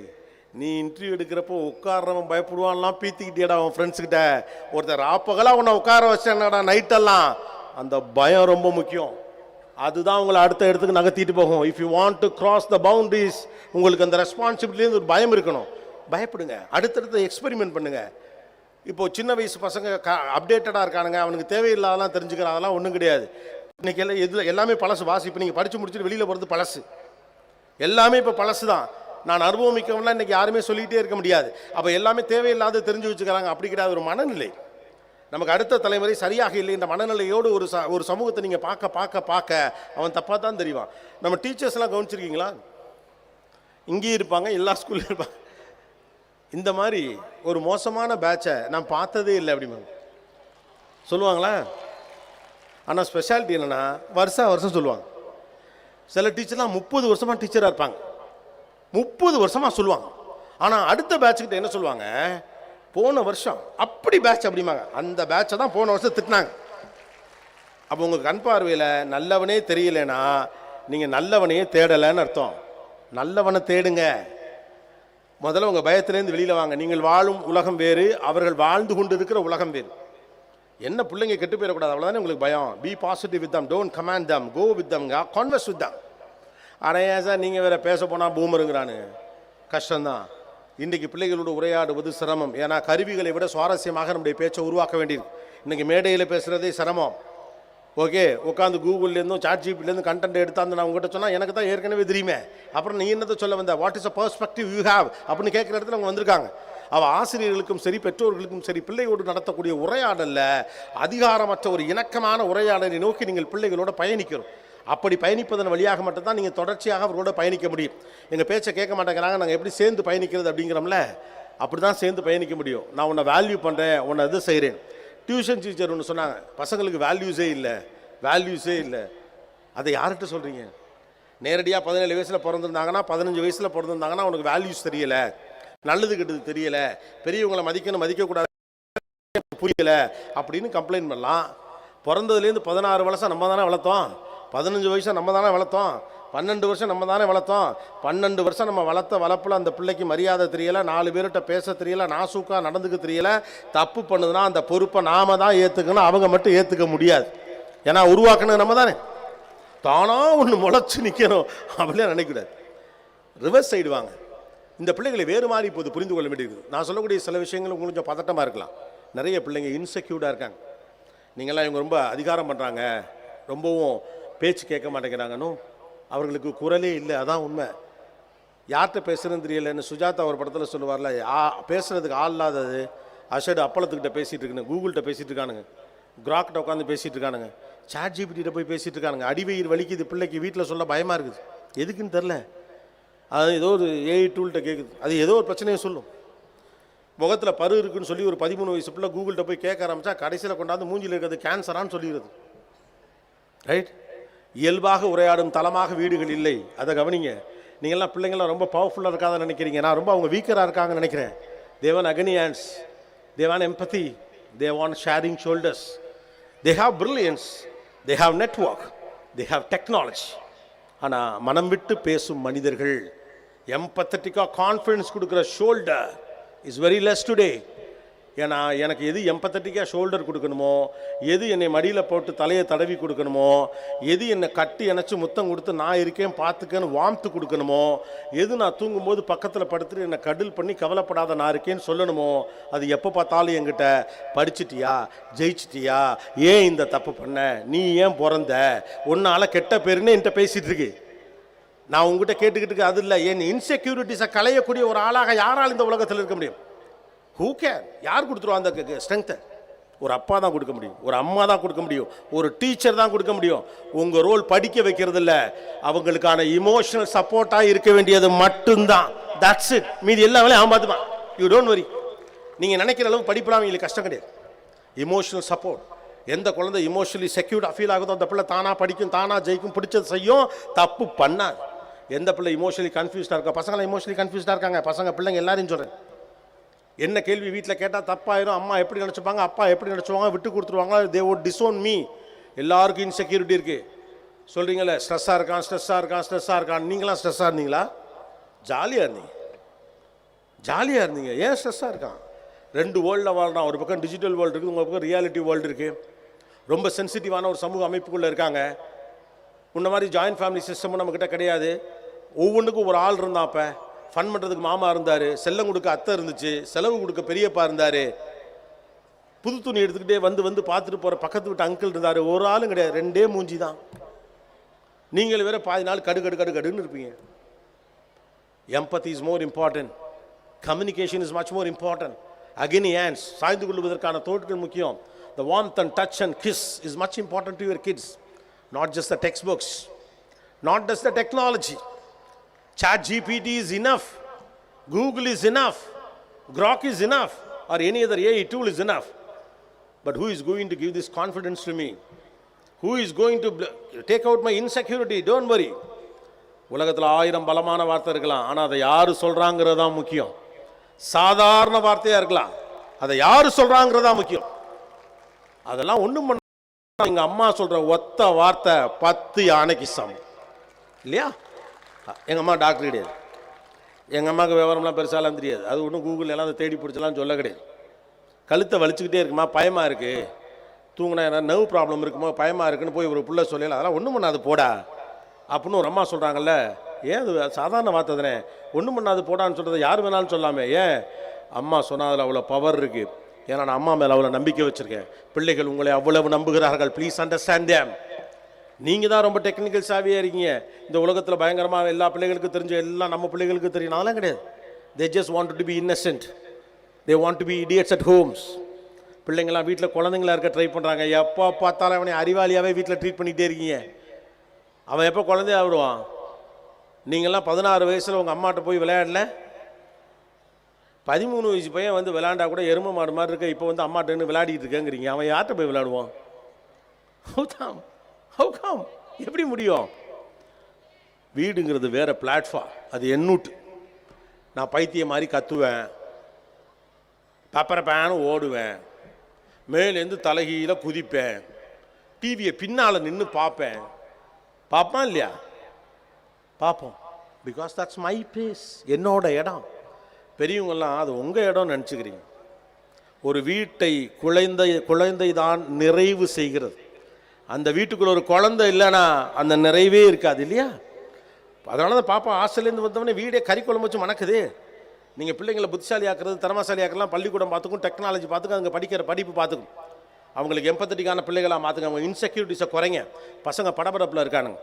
நீ இன்டர்வியூ எடுக்கிறப்போ உட்காரவன் பயப்படுவான்லாம் பீத்திக்கிட்டேடா அவன் ஃப்ரெண்ட்ஸுக்கிட்ட. ஒருத்தர் ராப்பகலாக உன்னை உட்கார வச்சேன்னாடா நைட்டெல்லாம். அந்த பயம் ரொம்ப முக்கியம். அதுதான் உங்களை அடுத்த இடத்துக்கு நகர்த்திட்டு போகும். If you want to cross the boundaries, உங்களுக்கு அந்த ரெஸ்பான்சிபிலிட்டிலேருந்து ஒரு பயம் இருக்கணும். பயப்படுங்க, அடுத்தடுத்து எக்ஸ்பெரிமெண்ட் பண்ணுங்க. இப்போ சின்ன வயசு பசங்க அப்டேட்டடாக இருக்கானுங்க, அவனுக்கு தேவையில்லாதெல்லாம் தெரிஞ்சுக்கிறான். அதெல்லாம் ஒன்றும் கிடையாது. இன்னைக்கு எல்லாம் எது எல்லாமே பழசு. வாசி இப்போ நீங்கள் படித்து முடிச்சுட்டு வெளியில் போகிறது பழசு, எல்லாமே இப்போ பழசு தான். நான் அனுபவமிக்கவன்லாம் இன்றைக்கி யாருமே சொல்லிகிட்டே இருக்க முடியாது. அப்போ எல்லாமே தேவையில்லாத தெரிஞ்சு வச்சுக்கிறாங்க. அப்படி கிடையாது. ஒரு மனநிலை, நமக்கு அடுத்த தலைமுறை சரியாக இல்லை. இந்த மனநிலையோடு ஒரு சமூகத்தை நீங்கள் பார்க்க பார்க்க பார்க்க அவன் தப்பாக தான் தெரிவான். நம்ம டீச்சர்ஸ்லாம் கவனிச்சிருக்கீங்களா? இங்கேயும் இருப்பாங்க, எல்லா ஸ்கூல்லையும் இருப்பாங்க. இந்த மாதிரி ஒரு மோசமான பேட்சை நான் பார்த்ததே இல்லை அப்படிம்பாங்க, சொல்லுவாங்களா? ஆனால் ஸ்பெஷாலிட்டி என்னென்னா வருஷம் சொல்லுவாங்க. சில டீச்சர்லாம் 30 வருஷமாக டீச்சராக இருப்பாங்க, 30 வருஷமாக சொல்லுவாங்க. ஆனால் அடுத்த பேட்சுக்கிட்ட என்ன சொல்லுவாங்க, போன வருஷம் அப்படி பேட்ச் அப்படிம்பாங்க. அந்த பேட்சை தான் போன வருஷம் திட்டினாங்க. அப்போ உங்கள் கண் பார்வையில் நல்லவனே தெரியலைன்னா நீங்கள் நல்லவனையே தேடலைன்னு அர்த்தம். நல்லவனை தேடுங்க. முதல்ல உங்கள் பயத்திலேருந்து வெளியில் வாங்க. நீங்கள் வாழும் உலகம் வேறு, அவர்கள் வாழ்ந்து கொண்டு இருக்கிற உலகம் வேறு. என்ன பிள்ளைங்க கெட்டு போயிடக்கூடாது, அவ்வளோதானே உங்களுக்கு பயம். Be positive with them, don't command them, go with them, converse with them. ஆனால் ஏன் சார் நீங்கள் வேறு பேச போனால் பூமருங்கிறானு? கஷ்டம்தான். இன்றைக்கு பிள்ளைகளோடு உரையாடுவது சிரமம். ஏன்னா கருவிகளை விட சுவாரஸ்யமாக நம்முடைய பேச்சை உருவாக்க வேண்டியிருக்கு. இன்றைக்கி மேடையில் பேசுகிறதே சிரமம். ஓகே, உட்காந்து கூகுள்லேருந்தும் சாட் ஜிபிலேருந்து கண்டென்ட் எடுத்தாந்து நான் உங்கள்கிட்ட சொன்னால் எனக்கு தான் ஏற்கனவே தெரியுமே, அப்புறம் நீ என்னத்தை சொல்ல வந்த, what is a perspective you have அப்படின்னு கேட்குற இடத்துல அவங்க வந்திருக்காங்க. அவள் ஆசிரியர்களுக்கும் சரி பெற்றோர்களுக்கும் சரி பிள்ளைகளோடு நடத்தக்கூடிய உரையாடலில் அதிகாரமற்ற ஒரு இணக்கமான உரையாடலை நோக்கி நீங்கள் பிள்ளைகளோட பயணிக்கிறோம். அப்படி பயணிப்பதன் வழியாக மட்டும்தான் நீங்கள் தொடர்ச்சியாக அவர்களோட பயணிக்க முடியும். எங்கள் பேச்சை கேட்க மாட்டேங்கிறாங்க, நாங்கள் எப்படி சேர்ந்து பயணிக்கிறது அப்படிங்கிறோம்ல, அப்படி தான் சேர்ந்து பயணிக்க முடியும். நான் உன்னை வேல்யூ பண்ணுறேன், உன்னை இது செய்கிறேன். டியூஷன் டீச்சர் ஒன்று சொன்னாங்க, பசங்களுக்கு வேல்யூஸே இல்லை. அதை யார்கிட்ட சொல்கிறீங்க? நேரடியாக 17 வயசில் பிறந்திருந்தாங்கன்னா 15 வயசில் பிறந்திருந்தாங்கன்னா உனக்கு வேல்யூஸ் தெரியலை, நல்லது கெட்டது தெரியலை, பெரியவங்களை மதிக்கணும் மதிக்கக்கூடாது புரியலை அப்படின்னு கம்ப்ளைண்ட் பண்ணலாம். பிறந்ததுலேருந்து 16 வருஷம் நம்ம தானே வளர்த்தோம். 15 வயசை நம்ம தானே வளர்த்தோம், 12 வருஷம் நம்ம தானே வளர்த்தோம். 12 வருஷம் நம்ம வளர்த்த வளர்ப்பில் அந்த பிள்ளைக்கு மரியாதை தெரியலை, 4 பேர்கிட்ட பேச தெரியலை, நாசூக்கா நடந்துக்க தெரியலை. தப்பு பண்ணுதுன்னா அந்த பொறுப்பை நாம தான் ஏற்றுக்கணும், அவங்க மட்டும் ஏற்றுக்க முடியாது. ஏன்னா உருவாக்கணும் நம்ம தானே. தானாக ஒன்று முளைச்சி நிற்கணும் அப்படியே நினைக்கூடாது. ரிவர்ஸ் சைடு வாங்க. இந்த பிள்ளைகளை வேறு மாதிரி இப்போது புரிந்து கொள்ள வேண்டியிருக்குது. நான் சொல்லக்கூடிய சில விஷயங்கள் உங்களுக்கு கொஞ்சம் பதட்டமாக இருக்கலாம். நிறைய பிள்ளைங்க இன்செக்யூர்டாக இருக்காங்க. நீங்கள்லாம் இவங்க ரொம்ப அதிகாரம் பண்ணுறாங்க, ரொம்பவும் பேச்சு கேட்க மாட்டேங்கிறாங்கன்னு. அவர்களுக்கு குரலே இல்லை, அதான் உண்மை. யார்கிட்ட பேசுகிறதுன்னு தெரியலன்னு சுஜாதா ஒரு படத்தில் சொல்லுவார்ல, பேசுகிறதுக்கு ஆள் இல்லாதது. அஷடு அப்பளத்துக்கிட்ட பேசிகிட்டு இருக்குன்னு, கூகுள்கிட்ட பேசிகிட்டு இருக்கானுங்க, கிராக்கிட்ட உட்காந்து பேசிகிட்டு இருக்கானுங்க, சாட் ஜிபிடிட்ட போய் பேசிகிட்டு இருக்கானுங்க. அடிவயிறு வலிக்குது பிள்ளைக்கு, வீட்டில் சொல்ல பயமாக இருக்குது. எதுக்குன்னு தெரில. அது ஏதோ ஒரு ஏஐ டூல்கிட்ட கேட்குது, அது ஏதோ ஒரு பிரச்சனையை சொல்லும். முகத்தில் பரு இருக்குன்னு சொல்லி ஒரு 13 வயசு பிள்ளை கூகுள்கிட்ட போய் கேட்க ஆரம்பித்தா கடைசியில் கொண்டாந்து மூஞ்சில் இருக்கிறது கேன்சரான்னு சொல்லிடுறது. ரைட்? இயல்பாக உரையாடும் தளமாக வீடுகள் இல்லை. அதை கவனிங்க. நீங்கள்லாம் பிள்ளைங்கள்லாம் ரொம்ப பவர்ஃபுல்லாக இருக்காதுன்னு நினைக்கிறீங்க. நான் ரொம்ப அவங்க வீக்கராக இருக்காங்கன்னு நினைக்கிறேன். They want agony hands, they want empathy, they want sharing shoulders, they have brilliance, they have network, they have technology. ஆனால் மனம் விட்டு பேசும் மனிதர்கள், எம்பத்தட்டிக்காக கான்ஃபிடன்ஸ் கொடுக்குற shoulder is very less today. ஏன்னா எனக்கு எது எம்பத்தட்டிக்காக ஷோல்டர் கொடுக்கணுமோ, எது என்னை மடியில் போட்டு தலையை தடவி கொடுக்கணுமோ, எது என்னை கட்டி அணைச்சி முத்தம் கொடுத்து நான் இருக்கேன் பார்த்துக்கன்னு வார்ம்த்து கொடுக்கணுமோ, எது நான் தூங்கும்போது பக்கத்தில் படுத்துட்டு என்னை கடல் பண்ணி கவலைப்படாத நான் இருக்கேன்னு சொல்லணுமோ, அது எப்போ பார்த்தாலும் என்கிட்ட படிச்சிட்டியா, ஜெயிச்சிட்டியா, ஏன் இந்த தப்பு பண்ண, நீ ஏன் பிறந்த, ஒன்றால் கெட்ட பேருன்னு என்கிட்ட பேசிகிட்டு இருக்கு. நான் உங்ககிட்ட கேட்டுக்கிட்டு அது இல்லை. என் இன்செக்யூரிட்டிஸை களையக்கூடிய ஒரு ஆளாக யாரால் இந்த உலகத்தில் இருக்க முடியும்? Who care? யார் கொடுத்துருவா அந்த ஸ்ட்ரென்த்தை? ஒரு அப்பா தான் கொடுக்க முடியும், ஒரு அம்மா தான் கொடுக்க முடியும், ஒரு டீச்சர் தான் கொடுக்க முடியும். உங்கள் ரோல் படிக்க வைக்கிறது இல்லை, அவங்களுக்கான இமோஷனல் சப்போர்ட்டாக இருக்க வேண்டியது மட்டும்தான். That's it. மீதி எல்லா வேலையும் அவன் பார்த்துப்பான். You don't worry. நீங்கள் நினைக்கிற அளவு படிப்பெல்லாம் அவங்களுக்கு கஷ்டம் கிடையாது. Emotional support. எந்த குழந்தை இமோஷனலி செக்யூர்டாக ஃபீல் ஆகுதோ அந்த பிள்ளை தானாக படிக்கும், தானாக ஜெயிக்கும், பிடிச்சது செய்யும், தப்பு பண்ணாது. எந்த பிள்ளை இமோஷனலி கன்ஃபியூஸ்டாக இருக்கா? பசங்களாம் இமோஷனலி கன்ஃபியூஸ்டாக இருக்காங்க. பசங்க பிள்ளைங்க எல்லாரையும் சொல்கிறேன். என்ன கேள்வி வீட்டில் கேட்டால் தப்பாயிரும், அம்மா எப்படி நினச்சிப்பாங்க, அப்பா எப்படி நினச்சிவாங்க, விட்டு கொடுத்துருவாங்க, தே வுட் டிஸோன் மீ. எல்லாருக்கும் இன்செக்யூரிட்டி இருக்குது. சொல்கிறீங்களே ஸ்ட்ரெஸ்ஸாக இருக்கான், ஸ்ட்ரெஸ்ஸாக இருக்கான், ஸ்ட்ரெஸ்ஸாக இருக்கான். நீங்களாம் ஸ்ட்ரெஸ்ஸாக இருந்தீங்களா? ஜாலியாக இருந்தீங்க, ஜாலியாக இருந்தீங்க. ஏன் ஸ்ட்ரெஸ்ஸாக இருக்கான்? 2 வேர்ல்டில் வாழ்றான். ஒரு பக்கம் டிஜிட்டல் வேர்ல்டு இருக்குது, உங்கள் பக்கம் ரியாலிட்டி வேர்ல்டு இருக்குது. ரொம்ப சென்சிட்டிவான ஒரு சமூக அமைப்புக்குள்ளே இருக்காங்க. முன்ன மாதிரி ஜாயின்ட் ஃபேமிலி சிஸ்டமும் நம்மக்கிட்ட கிடையாது. ஒவ்வொன்றுக்கும் ஒரு ஆள் இருந்தான். அப்போ ஃபன் பண்ணுறதுக்கு மாமா இருந்தார், செல்லம் கொடுக்க அத்தை இருந்துச்சு, செலவு கொடுக்க பெரியப்பா இருந்தார், புது துணி எடுத்துக்கிட்டே வந்து பார்த்துட்டு போகிற பக்கத்து வீட்டு அங்கிள் இருந்தார். ஒரு ஆளும் கிடையாது, 2 மூஞ்சி தான். நீங்கள் வேற பாதி நாள் கடுன்னு இருப்பீங்க. Empathy is more important, communication is much more important. அகெனி ஹேண்ட்ஸ், சாய்ந்து கொள்வதற்கான தோட்கள் முக்கியம். The warmth and touch and kiss is much important to your kids. Not just the textbooks, not just the technology. Chat GPT is enough, Google is enough, Grok is enough, or any other AI tool is enough. But who is going to give this confidence to me? Who is going to take out my insecurity? Don't worry. உலகத்தில் 1000 பலமான வார்த்தை இருக்கலாம், ஆனால் அதை யார் சொல்கிறாங்கிறது தான் முக்கியம். சாதாரண வார்த்தையாக இருக்கலாம், அதை யார் சொல்கிறாங்கிறது தான் முக்கியம். அதெல்லாம் ஒன்றும் பண்ண. எங்கள் அம்மா சொல்கிற ஒத்த வார்த்தை 10 யானைக்கு சமம் இல்லையா? எங்கள் அம்மா டாக்டர் கிடையாது, எங்கள் அம்மாவுக்கு விவரம்லாம் பெருசாலாம் தெரியாது. அது ஒன்றும் கூகுள் எல்லாம் அதை தேடி பிடிச்சலாம் சொல்ல கிடையாது. கழுத்தை வலிச்சுக்கிட்டே இருக்குமா, பயமாக இருக்குது, தூங்கினா என்ன நர்வ் ப்ராப்ளம் இருக்குமோ, பயமாக இருக்குன்னு போய் ஒரு பிள்ளை சொல்லல, அதெல்லாம் ஒன்றும் பண்ணாது போடா அப்படின்னு ஒரு அம்மா சொல்கிறாங்கல்ல. ஏன் அது சாதாரண வார்த்தை தானே, ஒன்றும் பண்ணாது போடான்னு சொல்கிறத யார் வேணாலும் சொல்லாமே. ஏன் அம்மா சொன்னால் அதில் அவ்வளோ பவர் இருக்குது. ஏன்னா நான் அம்மா மேலே அவ்வளோ நம்பிக்கை வச்சுருக்கேன். பிள்ளைகள் உங்களை அவ்வளவு நம்புகிறார்கள். Please understand them. நீங்கள் தான் ரொம்ப டெக்னிக்கல் சாவியாக இருக்கீங்க. இந்த உலகத்தில் பயங்கரமாக எல்லா பிள்ளைகளுக்கும் தெரிஞ்ச எல்லாம் நம்ம பிள்ளைகளுக்கு தெரியும். அதெல்லாம் கிடையாது. They just want to be innocent, they want to be idiots at homes. பிள்ளைங்களாம் வீட்டில் குழந்தைங்களா இருக்க ட்ரை பண்ணுறாங்க. எப்போ பார்த்தாலும் அவனை அறிவாளியாகவே வீட்டில் ட்ரீட் பண்ணிகிட்டே இருக்கீங்க. அவன் எப்போ குழந்தையாக விடுவான்? நீங்கள்லாம் 16 வயசில் உங்கள் அம்மாட்ட போய் விளையாடல. 13 வயசு பையன் வந்து விளையாண்டா கூட எருமை மாடு மாதிரி இருக்க, இப்போ வந்து அம்மாட்டன்னு விளையாடிட்டு இருக்கேங்கிறீங்க. அவன் யார்கிட்ட போய் விளையாடுவான்? ஹவுகாம் எப்படி முடியும்? வீடுங்கிறது வேற பிளாட்ஃபார்ம், அது என்னூட்டு. நான் பைத்தியம் மாதிரி கத்துவேன், பப்பரப்பேன்னு ஓடுவேன், மேலேருந்து தலைகீழ குதிப்பேன், டிவியை பின்னால் நின்று பார்ப்பேன், பார்ப்போம் இல்லையா? பார்ப்போம். பிகாஸ் தட்ஸ் மை பிளேஸ், என்னோட இடம். பெரியவங்கெல்லாம் அது உங்கள் இடம்னு நினச்சிக்கிறீங்க. ஒரு வீட்டை குழந்தை தான் நிறைவு செய்கிறது. அந்த வீட்டுக்குள்ள ஒரு குழந்தை இல்லைன்னா அந்த நிறைவே இருக்காது இல்லையா? அதனால தான் பாப்பா ஹாஸ்டல்லேருந்து வந்தவொடனே வீடே கறி குழம்பு வச்சு மணக்குது. நீங்கள் பிள்ளைங்களை புத்திசாலி ஆக்குறது, திறமசாலி ஆக்கலாம், பள்ளிக்கூடம் பார்த்துக்கும், டெக்னாலஜி பார்த்துக்கும், அவங்க படிக்கிற படிப்பு பார்த்துக்கும். அவங்களுக்கு எம்பத்தட்டிக்கான பிள்ளைகளாக மாற்றுங்க. அவங்க இன்செக்யூரிட்டிஸை குறைங்க. பசங்க படபடப்பில் இருக்கானுங்க.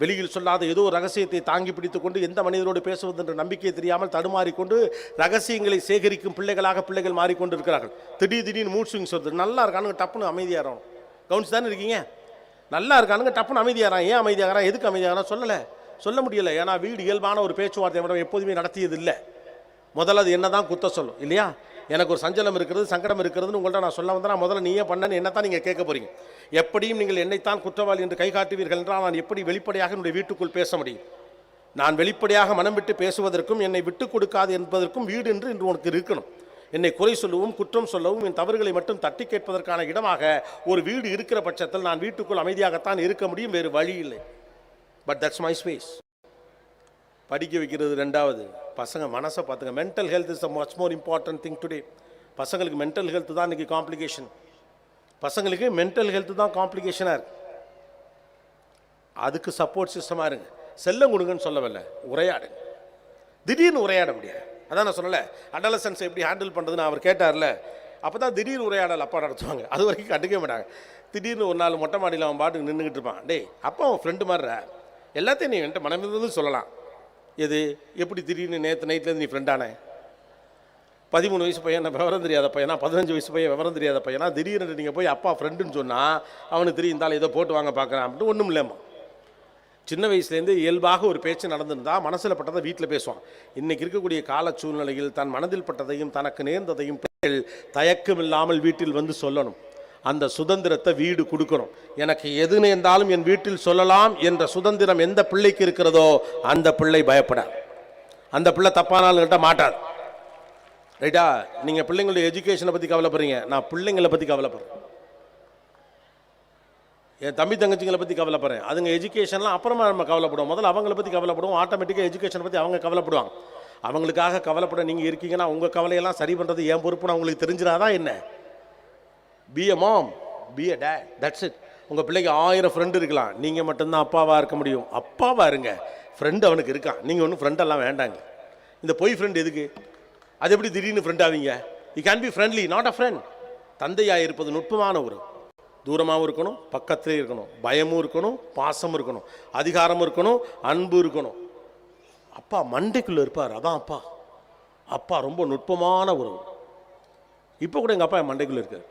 வெளியில் சொல்லாத ஏதோ ஒரு ரகசியத்தை தாங்கி பிடித்து கொண்டு எந்த மனிதரோடு பேசுவது என்ற நம்பிக்கையை தெரியாமல் தடுமாறிக்கொண்டு ரகசியங்களை சேகரிக்கும் பிள்ளைகளாக பிள்ளைகள் மாறிக்கொண்டு இருக்கிறார்கள். திடீர்னு மூட் ஸ்விங்ஸ் வருது. நல்லா இருக்கானுங்க, டப்புன்னு அமைதியாகிறோம். கவனிச்சு தானே இருக்கீங்க? நல்லா இருக்கானுங்க, டப்புன்னு அமைதியாகிறான். ஏன் அமைதியாகிறான், எதுக்கு அமைதியாகிறான் சொல்ல முடியலை. ஏன்னா வீடு இயல்பான ஒரு பேச்சுவார்த்தை விட எப்போதுமே நடத்தியது இல்லை. முதல்ல அது என்ன தான் குத்த சொல்லும் இல்லையா? எனக்கு ஒரு சஞ்சலம் இருக்கிறது, சங்கடம் இருக்கிறதுன்னு உங்கள்கிட்ட நான் சொல்ல வந்தேன். நான் முதல்ல நீயே பண்ணேன்னு என்ன தான் நீங்கள் கேட்க போகிறீங்க. எப்படியும் நீங்கள் என்னைத்தான் குற்றவாளி என்று கை காட்டுவீர்கள் என்றால் நான் எப்படி வெளிப்படையாக என்னுடைய வீட்டுக்குள் பேச முடியும்? நான் வெளிப்படையாக மனம் விட்டு பேசுவதற்கும் என்னை விட்டு கொடுக்காது என்பதற்கும் வீடு என்று இன்று உனக்கு இருக்கணும். என்னை குறை சொல்லவும் குற்றம் சொல்லவும் என் தவறுகளை மட்டும் தட்டி கேட்பதற்கான இடமாக ஒரு வீடு இருக்கிற பட்சத்தில் நான் வீட்டுக்குள் அமைதியாகத்தான் இருக்க முடியும், வேறு வழி இல்லை. But that's my space. படிக்க வைக்கிறது ரெண்டாவது. பசங்க மனசை பார்த்துங்க. Mental health is the much more important thing today. பசங்களுக்கு மென்டல் ஹெல்த் தான் இன்றைக்கி காம்ப்ளிகேஷன். பசங்களுக்கு மென்டல் ஹெல்த் தான் காம்ப்ளிகேஷனாக இருக்குது. அதுக்கு சப்போர்ட் சிஸ்டமாக இருங்க. செல்லம் கொடுங்கன்னு சொல்லவில்லை, உரையாடுங்க. திடீர்னு உரையாட முடியாது. அதான் நான் சொல்லலை, அடலசன்ஸ் எப்படி ஹேண்டில் பண்ணுறதுன்னு அவர் கேட்டார்ல. அப்போ தான் திடீர்னு உரையாடல் அப்பா நடத்துவாங்க. அது வரைக்கும் கண்டுக்க மாட்டாங்க. திடீர்னு ஒரு நாள் மொட்டை மாடியில் அவன் பாட்டுக்கு நின்றுக்கிட்டு இருப்பான். டேய் அப்பா அவன் ஃப்ரெண்டு மாதிரி எல்லாத்தையும் நீ என்கிட்ட மனமிருந்து சொல்லலாம். எது எப்படி திடீர்னு நேற்று நைட்லேருந்து நீ ஃப்ரெண்டானே? 13 வயசு பையன் விவரம் தெரியாத பையனா, 15 வயசு பையன் விவரம் தெரியாத பையனா, திடீர்னு நீங்கள் போய் அப்பா ஃப்ரெண்டுன்னு சொன்னால் அவனுக்கு தெரியும் இருந்தாலும் ஏதோ போட்டு வாங்க பார்க்குறான் அப்படின்ட்டு ஒன்றும் இல்லைம்மா. சின்ன வயசுலேருந்து இயல்பாக ஒரு பேச்சு நடந்திருந்தால் மனசில் பட்டதை வீட்டில் பேசுவான். இன்றைக்கி இருக்கக்கூடிய கால சூழ்நிலையில் தன் மனதில் பட்டதையும் தனக்கு நேர்ந்ததையும் பிள்ளைகள் தயக்கம் இல்லாமல் வீட்டில் வந்து சொல்லணும். அந்த சுதந்திரத்தை வீடு கொடுக்கணும். எனக்கு எது நேர்ந்தாலும் என் வீட்டில் சொல்லலாம் என்ற சுதந்திரம் எந்த பிள்ளைக்கு இருக்கிறதோ அந்த பிள்ளை பயப்படாது. அந்த பிள்ளை தப்பானாலும் கிட்ட மாட்டாது. ரைட்டா? நீங்கள் பிள்ளைங்களுடைய எஜுகேஷனை பற்றி கவலைப்படுறீங்க, நான் பிள்ளைங்களை பற்றி கவலைப்படுறேன். என் தம்பி தங்கச்சிங்களை பற்றி கவலைப்படுறேன். அதுங்க எஜுகேஷன்லாம் அப்புறமா நம்ம கவலைப்படுவோம். முதல்ல அவங்கள பற்றி கவலைப்படுவோம். ஆட்டோமேட்டிக்காக எஜுகேஷனை பற்றி அவங்க கவலைப்படுவாங்க. அவங்களுக்காக கவலைப்பட நீங்கள் இருக்கீங்கன்னா உங்கள் கவலையெல்லாம் சரி பண்ணுறது என் பொறுப்புன்னு அவங்களுக்கு தெரிஞ்சிடாதான் என்ன? Be a mom, be a dad, that's it. உங்கள் பிள்ளைக்கு 1000 ஃப்ரெண்டு இருக்கலாம், நீங்கள் மட்டும்தான் அப்பாவாக இருக்க முடியும். அப்பாவாக இருங்க, ஃப்ரெண்டு அவனுக்கு இருக்கான். நீங்கள் ஒன்றும் ஃப்ரெண்டெல்லாம் வேண்டாங்க. இந்த பொய் ஃப்ரெண்டு எதுக்கு? அது எப்படி திடீர்னு ஃப்ரெண்ட் ஆவீங்க? You can be friendly, not a friend. தந்தையாக இருப்பது நுட்பமான ஒரு தூரமாகவும் இருக்கணும், பக்கத்திலே இருக்கணும், பயமும் இருக்கணும், பாசமும் இருக்கணும், அதிகாரமும் இருக்கணும், அன்பு இருக்கணும். அப்பா மண்டைக்குள்ளே இருப்பார், அதான் அப்பா. அப்பா ரொம்ப நுட்பமான ஒரு. இப்போ கூட எங்கள் அப்பா என் மண்டைக்குள்ளே இருக்கார்.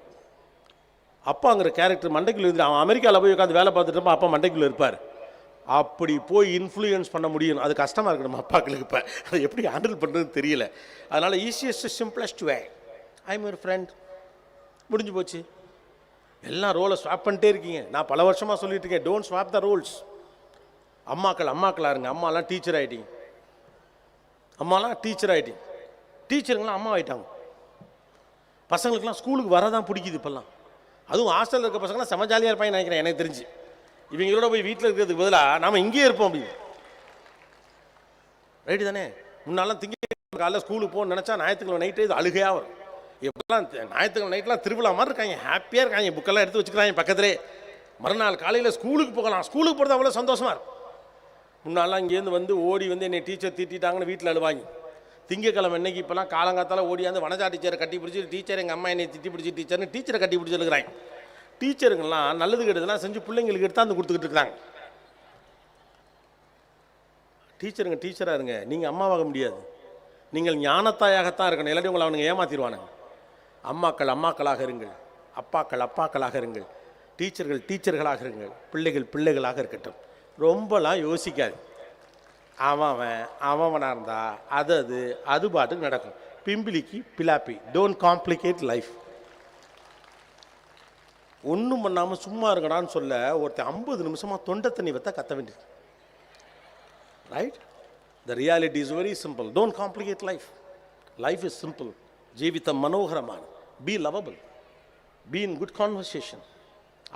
அப்பாங்கிற கேரக்டர் மண்டைக்குள்ளே இருந்து அவன் அமெரிக்காவில் போய் உட்காந்து வேலை பார்த்துட்டு அப்பா மண்டைக்குள்ளே இருப்பார். அப்படி போய் இன்ஃப்ளூயன்ஸ் பண்ண முடியும். அது கஷ்டமாக இருக்கு நம்ம அப்பாக்களுக்கு. இப்போ அதை எப்படி ஹேண்டில் பண்ணுறதுன்னு தெரியல. அதனால் easiest simplest way, I am your friend, முடிஞ்சு போச்சு. எல்லாம் ரோலை ஸ்வாப் பண்ணிட்டே இருக்கீங்க. நான் பல வருஷமாக சொல்லிட்டு இருக்கேன், டோன்ட் ஸ்வாப் த ரோல்ஸ். அம்மாக்களாக இருங்க. அம்மாலாம் டீச்சர் ஆகிட்டீங்க. டீச்சருங்களாம் அம்மா ஆகிட்டாங்க. பசங்களுக்கெல்லாம் ஸ்கூலுக்கு வரதான் பிடிக்குது இப்போல்லாம். அதுவும் ஹாஸ்டலில் இருக்க பசங்களாம் செம ஜாலியாக இருப்பாங்க நினைக்கிறேன் எனக்கு தெரிஞ்சு. இவங்களோட போய் வீட்டில் இருக்கிறதுக்கு பதிலாக நாம் இங்கேயே இருப்போம் அப்படின்னு. ரைட்டு தானே? முன்னாலாம் திங்கக்கிழமை காலையில் ஸ்கூலுக்கு போகணும்னு நினச்சா ஞாயிற்றுக்கிழமை நைட்டு இது அழுகையாக வரும். இப்போலாம் ஞாயிற்றுக்கிழமை நைட்லாம் திருவிழா மாதிரி இருக்காங்க, ஹாப்பியாக இருக்காங்க, புக்கெல்லாம் எடுத்து வச்சுக்கிறாங்க பக்கத்துலேயே. மறுநாள் காலையில் ஸ்கூலுக்கு போகலாம். ஸ்கூலுக்கு போகிறது அவ்வளோ சந்தோஷமாக இருக்கும். முன்னாலாம் இங்கேருந்து வந்து ஓடி வந்து என்னை டீச்சர் திட்டாங்கன்னு வீட்டில் அழுவாங்க. திங்கக்கிழமை இன்னைக்கு இப்போலாம் காலங்காத்தால் ஓடியாந்து வனஜா டீச்சரை கட்டி பிடிச்சி, டீச்சர் எங்கள் அம்மா என்னை திட்டி பிடிச்சி டீச்சர்னு டீச்சரை கட்டி பிடிச்சிருக்கிறாங்க. டீச்சருங்கெல்லாம் நல்லது கெடுதெல்லாம் செஞ்சு பிள்ளைங்களுக்கு எடுத்தாந்து கொடுத்துக்கிட்டு இருக்கிறாங்க. டீச்சராக இருங்க. நீங்கள் அம்மாவாக முடியாது. நீங்கள் ஞானத்தாயாகத்தான் இருக்கணும். இல்லாட்டி உங்களை அவனுங்க ஏமாத்திடுவானுங்க. அம்மாக்களாக இருங்கள், அப்பாக்களாக இருங்கள், டீச்சர்களாக இருங்கள், பிள்ளைகளாக இருக்கட்டும். ரொம்பலாம் யோசிக்காது. அவனாக இருந்தால் அது பாட்டுக்கு நடக்கும். பிம்பிலிக்கு பிலாப்பி. Don't complicate life. ஒன்றும் பண்ணாமல் சும்மா இருக்கடான்னு சொல்ல ஒருத்தர் 50 நிமிஷமாக தொண்டை தண்ணி வைத்தா கத்த வேண்டியது. Right? The reality is very simple. Don't complicate life. Life is simple. ஜீவிதம் மனோகரமான. Be lovable, be in good conversation,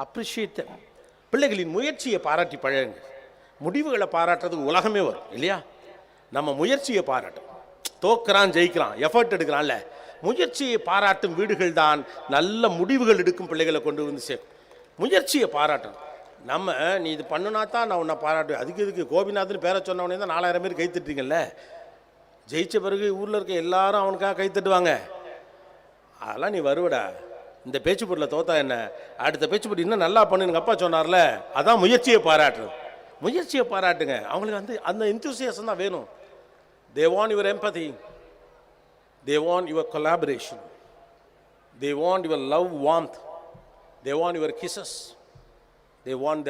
appreciate them. பிள்ளைகளின் முயற்சியை பாராட்டி பழகுங்க. முடிவுகளை பாராட்டுறதுக்கு உலகமே வரும் இல்லையா? நம்ம முயற்சியை பாராட்டும். தோக்குறான் ஜெயிக்கிறான், எஃபர்ட் எடுக்கிறான்ல, முயற்சியை பாராட்டும் வீடுகள் தான் நல்ல முடிவுகள் எடுக்கும் பிள்ளைகளை கொண்டு வந்து சேர்க்கும். முயற்சியை பாராட்டணும். நம்ம நீ இது பண்ணுனா தான் நான் உன்னை பாராட்டுவேன். அதுக்கு இதுக்கு கோபிநாத்னு பேரை சொன்னவனே தான் 4000 பேர் கைத்தட்டுறீங்கல்ல. ஜெயிச்ச பிறகு ஊரில் இருக்க எல்லாரும் அவனுக்காக கைத்தட்டுவாங்க. அதெல்லாம் நீ வருவடா. இந்த பேச்சு பொருளை தோத்தா என்ன, அடுத்த பேச்சு பொருள் இன்னும் நல்லா பண்ணுங்க அப்பா சொன்னார்ல, அதான் முயற்சியை பாராட்டுறது. முயற்சியை பாராட்டுங்க. அவங்களுக்கு வந்து அந்த எந்தூசியாசம் தான் வேணும். They want your empathy. They want your collaboration. They want your love, warmth. They want your kisses. They want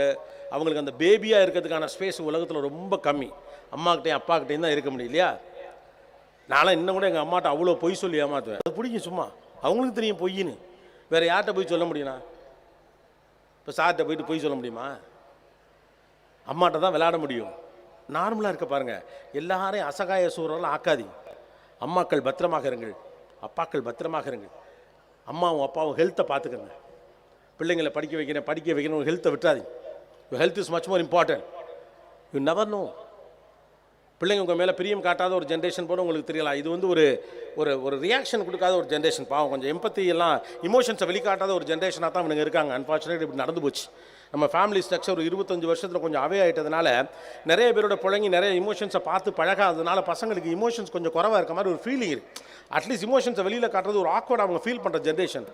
அவங்களுக்கு அந்த பேபியாக இருக்கிறதுக்கான ஸ்பேஸ் உலகத்தில் ரொம்ப கம்மி. அம்மாக்கிட்டையும் அப்பாக்கிட்டையும் தான் இருக்க முடியும் இல்லையா? நானும் இன்னும் கூட எங்கள் அம்மாட்ட அவ்வளோ பொய் சொல்லி ஏமாற்றுவேன். அது பிடிக்கும். சும்மா அவங்களுக்கு தெரியும் பொய்ன்னு. வேறு யார்கிட்ட போய் சொல்ல முடியும்னா? இப்போ சார்கிட்ட போயிட்டு பொய் சொல்ல முடியுமா? அம்மாட்ட தான் விளையாட முடியும். நார்மலாக இருக்க பாருங்கள். எல்லாரையும் அசகாய சூழலாம் ஆக்காதீங்க. அம்மாக்கள் பத்திரமாக இருங்கள், அப்பாக்கள் பத்திரமாக இருங்கள். அம்மாவும் அப்பாவும் ஹெல்த்தை பார்த்துக்கங்க. பிள்ளைங்களை படிக்க வைக்கணும் ஹெல்த்தை விட்டுறாதீங்க. Your health is much more important. You never know. பிள்ளைங்க உங்கள் மேலே பிரியம் காட்டாத ஒரு ஜென்ரேஷன் போல உங்களுக்கு தெரியலாம். இது வந்து ஒரு ஒரு ஒரு ரியாக்ஷன் கொடுக்காத ஒரு ஜென்ரேஷன். பாவம், கொஞ்சம் எம்பத்தி எல்லாம் இமோஷன்ஸை வெளிக்காட்டாத ஒரு ஜென்ரேஷனாக தான் இவங்க இருக்காங்க. அன்ஃபார்ச்சுனேட் இப்படி நடந்து போச்சு. நம்ம ஃபேமிலி ஸ்ட்ரக்சர் ஒரு 25 வருஷத்தில் கொஞ்சம் அவே ஆகிட்டதுனால நிறைய பேரோட பிள்ளைங்க நிறைய இமோஷன்ஸை பார்த்து பழகாததுனால பசங்களுக்கு இமோஷன்ஸ் கொஞ்சம் குறவாக இருக்க மாதிரி ஒரு ஃபீலிங் இருக்குது. அட்லீஸ்ட் இமோஷன்ஸை வெளியில் காட்டுறது ஒரு ஆக்வர்ட் அவங்க ஃபீல் பண்ணுற ஜென்ரேஷன்.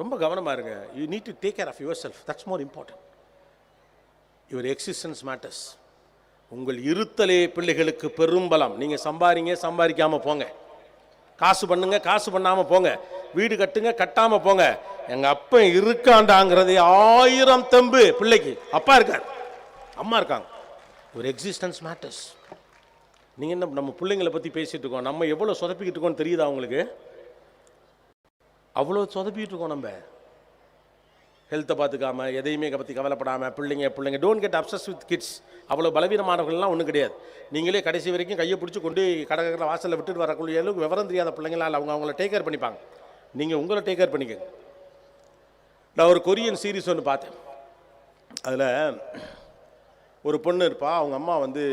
ரொம்ப கவனமாக இருங்க. You need to take care of your self. That's more important. Your existence matters. உங்கள் இருத்தலே பிள்ளைகளுக்கு பெரும்பலம். நீங்கள் சம்பாதிக்காமல் போங்க, காசு பண்ணுங்க, காசு பண்ணாமல் போங்க, வீடு கட்டுங்க, கட்டாமல் போங்க. எங்கள் அப்பா இருக்காண்டாங்கிறது 1000 தெம்பு பிள்ளைக்கு. அப்பா இருக்கார், அம்மா இருக்காங்க. ஒரு எக்ஸிஸ்டன்ஸ் மேட்டர்ஸ். நீங்கள் என்ன நம்ம பிள்ளைங்களை பற்றி பேசிகிட்டு இருக்கோம், நம்ம எவ்வளோ சொதப்பிக்கிட்டு இருக்கோம்னு தெரியுதா உங்களுக்கு? அவ்வளோ சொதப்பிக்கிட்டு இருக்கோம் நம்ம. ஹெல்த்தை பார்த்துக்காம, எதையுமே பற்றி கவலைப்படாமல் பிள்ளைங்க டோன்ட் கெட் அப்சஸ் வித் கிட்ஸ். அவ்வளோ பலவீனமானவர்கள்லாம் ஒன்றும் கிடையாது. நீங்களே கடைசி வரைக்கும் கையை பிடிச்சி கொண்டு கடை வாசலில் விட்டுட்டு வரக்கூடிய அளவுக்கு விவரம் தெரியாத பிள்ளைங்களால் அவங்கள டேக் கேர் பண்ணிப்பாங்க. நீங்கள் உங்களை டேக் கேர் பண்ணிக்கங்க. நான் ஒரு கொரியன் சீரீஸ் ஒன்று பார்த்தேன். அதில் ஒரு பொண்ணு இருப்பா. அவங்க அம்மா வந்து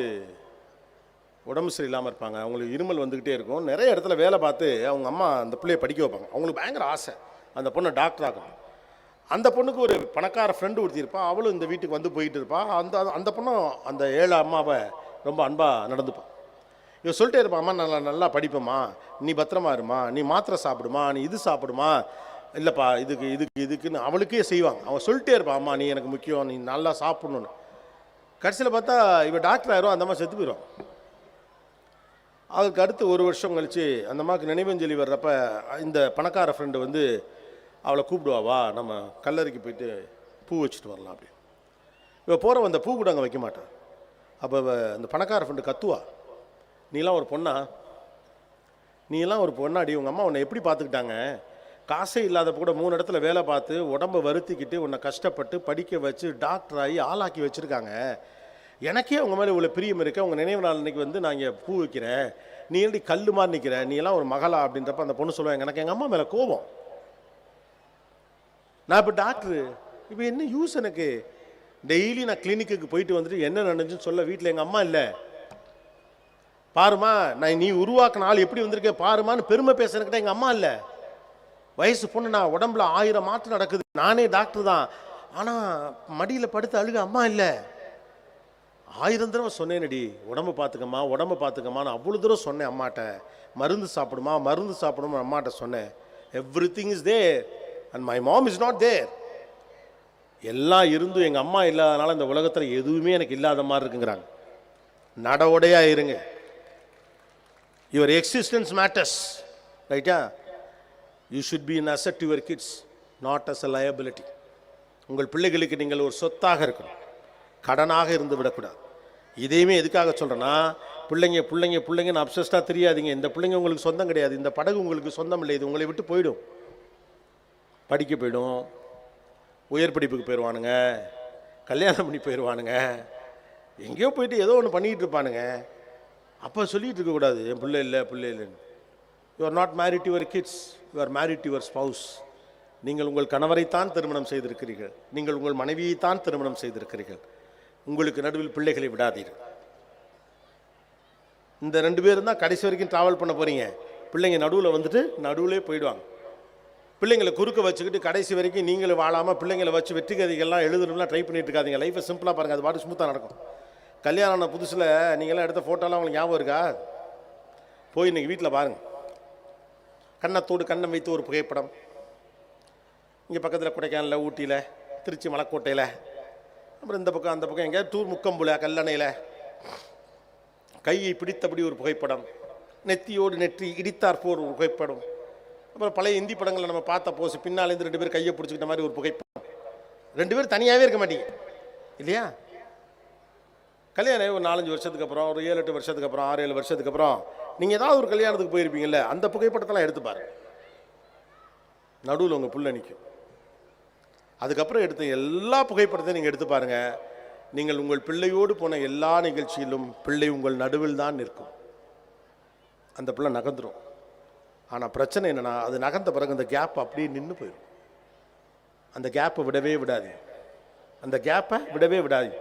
உடம்பு சரியில்லாமல் இருப்பாங்க. அவங்களுக்கு இருமல் வந்துக்கிட்டே இருக்கும். நிறைய இடத்துல வேலை பார்த்து அவங்க அம்மா அந்த பிள்ளையை படிக்க வைப்பாங்க. அவங்களுக்கு பயங்கர ஆசை அந்த பொண்ணை டாக்டர் ஆகணும். அந்த பொண்ணுக்கு ஒரு பணக்கார ஃப்ரெண்டு ஒருத்தி இருப்பாள். அவளும் இந்த வீட்டுக்கு வந்து போயிட்டு இருப்பாள். அந்த பொண்ணும் அந்த ஏழை அம்மாவை ரொம்ப அன்பாக நடந்துப்பான். இவன் சொல்லிட்டே இருப்பான், அம்மா நல்லா படிப்போம்மா, நீ பத்திரமா இருமா, நீ மாத்திரை சாப்பிடுமா, நீ இது சாப்பிடுமா, இல்லைப்பா இதுக்குன்னு அவளுக்கே செய்வாங்க. அவன் சொல்லிட்டே இருப்பான், அம்மா நீ எனக்கு முக்கியம், நீ நல்லா சாப்பிடணுன்னு. கடைசியில் பார்த்தா இவன் டாக்டர் ஆயிரும், அந்த அம்மா செத்து போயிடும். அதுக்கு அடுத்து 1 வருஷம் கழித்து அந்த அம்மாவுக்கு நினைவஞ்சலி வர்றப்ப இந்த பணக்கார ஃப்ரெண்டு வந்து அவளை கூப்பிடுவாவா, நம்ம கல்லறைக்கு போயிட்டு பூ வச்சுட்டு வரலாம் அப்படி. இவள் போகிற அந்த பூ கூட அங்கே வைக்க மாட்டான். அப்போ அந்த பணக்கார ஃப்ரெண்டு கத்துவா, நீலாம் ஒரு பொண்ணாடி, உங்கள் அம்மா உன்னை எப்படி பார்த்துக்கிட்டாங்க, காசே இல்லாதப்போ கூட 3 இடத்துல வேலை பார்த்து உடம்பை வருத்திக்கிட்டு உன்னை கஷ்டப்பட்டு படிக்க வச்சு டாக்டர் ஆகி ஆளாக்கி வச்சுருக்காங்க. எனக்கே உங்கள் மேலே இவ்வளோ பிரியம் இருக்க, உங்கள் நினைவு நாள் அன்றைக்கி வந்து நான் இங்கே பூ வைக்கிறேன், நீ எப்படி கல் மாதிரி நிற்கிற, நீ எல்லாம் ஒரு மகளா அப்படின்றப்ப அந்த பொண்ணு சொல்லுவாங்க, எனக்கு எங்கள் அம்மா மேலே கோபம், நான் இப்போ டாக்டரு, இப்போ என்ன யூஸ் எனக்கு, டெய்லி நான் கிளினிக்கு போயிட்டு வந்துட்டு என்ன நடந்துச்சுன்னு சொல்ல வீட்டில் எங்கள் அம்மா இல்லை, பாருமா நான் நீ உருவாக்கின ஆள் எப்படி வந்திருக்கேன் பாருமான்னு பெருமை பேசுறதுக்கிட்ட எங்கள் அம்மா இல்லை. வயசு பொண்ணு, நான் உடம்புல 1000 மாற்றம் நடக்குது, நானே டாக்டர் தான், ஆனால் மடியில் படுத்து அழுக அம்மா இல்லை. 1000 தடவை சொன்னேனடி, உடம்பு பார்த்துக்கம்மான்னு அவ்வளோ தூரம் சொன்னேன் அம்மாட்ட. மருந்து சாப்பிடுமா அம்மாட்ட சொன்னேன். Everything is there and my mom is not there. எல்லாம் இருந்தும் எங்கள் அம்மா இல்லாதனால இந்த உலகத்தில் எதுவுமே எனக்கு இல்லாத மாதிரி இருக்குங்கிறாங்க. நடவுடையாக இருங்க. யுவர் எக்ஸிஸ்டன்ஸ் மேட்டர்ஸ், ரைட்டா? You should be an asset to your kids, not as a liability. உங்கள் பிள்ளைகளுக்கு நீங்கள் ஒரு சொத்தாக இருக்கணும், கடனாக இருந்து விடக்கூடாது. இதையுமே எதுக்காக சொல்கிறேன்னா, பிள்ளைங்கன்னு அப்சஸ்டாக தெரியாதீங்க. இந்த பிள்ளைங்க உங்களுக்கு சொந்தம் கிடையாது, இந்த படகு உங்களுக்கு சொந்தம் இல்லை, இது உங்களை விட்டு போயிடும், படிக்க போயிடும், உயர் படிப்புக்கு போயிடுவானுங்க, கல்யாணம் பண்ணி போயிடுவானுங்க, எங்கேயோ போயிட்டு ஏதோ ஒன்று பண்ணிக்கிட்டு இருப்பானுங்க. அப்போ சொல்லிகிட்டு இருக்கக்கூடாது என் பிள்ளை இல்லைன்னு. You are not married to your kids, you are married to your spouse. நீங்கள் உங்கள் கணவரைத்தான் திருமணம் செய்திருக்கிறீர்கள், நீங்கள் உங்கள் மனைவியைத்தான் திருமணம் செய்திருக்கிறீர்கள். உங்களுக்கு நடுவில் பிள்ளைகளை விடாதீர்கள். இந்த 2 பேரும் தான் கடைசி வரைக்கும் ட்ராவல் பண்ண போகிறீங்க. பிள்ளைங்க நடுவில் வந்துட்டு நடுவிலே போயிடுவாங்க. பிள்ளைங்களை குறுக்க வச்சுக்கிட்டு கடைசி வரைக்கும் நீங்களும் வாழாமல் பிள்ளைங்களை வச்சு வெற்றி கதைகள்லாம் எழுதணும்லாம் ட்ரை பண்ணிட்டு இருக்காதீங்க. லைஃப்பை சிம்பிளாக பாருங்கள், அது பாட்டு ஸ்மூத்தாக நடக்கும். கல்யாணம் ஆன புதுசில் நீங்களாம் எடுத்த ஃபோட்டோலாம் உங்களுக்கு ஞாபகம் இருக்கா? போய் இன்றைக்கி வீட்டில் பாருங்கள். கன்னத்தோடு கண்ணம் வைத்து ஒரு புகைப்படம். இங்கே பக்கத்தில் கொடைக்கானலில், ஊட்டியில், திருச்சி மலைக்கோட்டையில், அப்புறம் இந்த பக்கம் அந்த பக்கம் எங்கேயாவது டூர் முக்கம்புல கல்லணையில் கையை பிடித்தபடி ஒரு புகைப்படம், நெத்தியோடு நெற்றி இடித்தார் போர் ஒரு புகைப்படம், அப்புறம் பழைய இந்தி படங்களை நம்ம பார்த்த போஸ் பின்னாலேருந்து 2 பேர் கையை பிடிச்சிக்கிட்ட மாதிரி ஒரு புகைப்படம். 2 பேர் தனியாகவே இருக்க மாட்டீங்க இல்லையா? கல்யாணம் ஒரு 4-5 வருஷத்துக்கு அப்புறம், ஒரு 7-8 வருஷத்துக்கு அப்புறம், 6-7 வருஷத்துக்கு அப்புறம் நீங்கள் ஏதாவது ஒரு கல்யாணத்துக்கு போயிருப்பீங்கல்ல, அந்த புகைப்படத்தெல்லாம் எடுத்து பாருங்க. நடுவில் உங்கள் புள்ள நிற்கும். அதுக்கப்புறம் எடுத்த எல்லா புகைப்படத்தையும் நீங்கள் எடுத்து பாருங்கள். நீங்கள் உங்கள் பிள்ளையோடு போன எல்லா நிகழ்ச்சியிலும் பிள்ளை உங்கள் நடுவில் தான் நிற்கும். அந்த பிள்ளை நகர்ந்துடும். ஆனால் பிரச்சனை என்னென்னா, அது நகர்ந்த பிறகு அந்த கேப் அப்படியே நின்று போயிடும். அந்த கேப்பை விடவே விடாது. அந்த கேப்பை விடவே விடாது.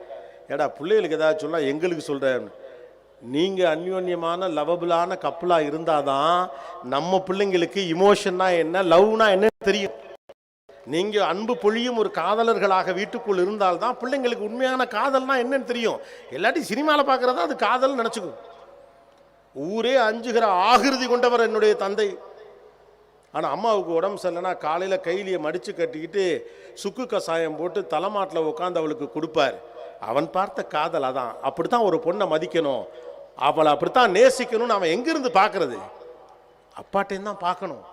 ஏடா பிள்ளைகளுக்கு ஏதாவது சொன்னால் எங்களுக்கு சொல்கிறேன். நீங்கள் அந்யோன்யமான லவபிளான கப்பலாக இருந்தால் தான் நம்ம பிள்ளைங்களுக்கு இமோஷன்னா என்ன, லவ்னா என்னன்னு தெரியும். நீங்கள் அன்பு பொழியும் ஒரு காதலர்களாக வீட்டுக்குள் இருந்தால்தான் பிள்ளைங்களுக்கு உண்மையான காதல்னா என்னன்னு தெரியும். எல்லாத்தையும் சினிமாவில் பார்க்குறதா அது காதல் நினச்சிக்கும். ஊரே அஞ்சுகிற ஆகிருதி கொண்டவர் என்னுடைய தந்தை. ஆனால் அம்மாவுக்கு உடம்பு சரியில்லைன்னா காலையில் கைலியை மடித்து கட்டிக்கிட்டு சுக்கு கசாயம் போட்டு தலைமாட்டில் உட்காந்து அவளுக்கு கொடுப்பார். அவன் பார்த்த காதல் அதான். அப்படித்தான் ஒரு பொண்ணை மதிக்கணும், அவளை அப்படித்தான் நேசிக்கணும்னு அவன் எங்கிருந்து பார்க்கறது? அப்பாட்டையும் தான் பார்க்கணும்.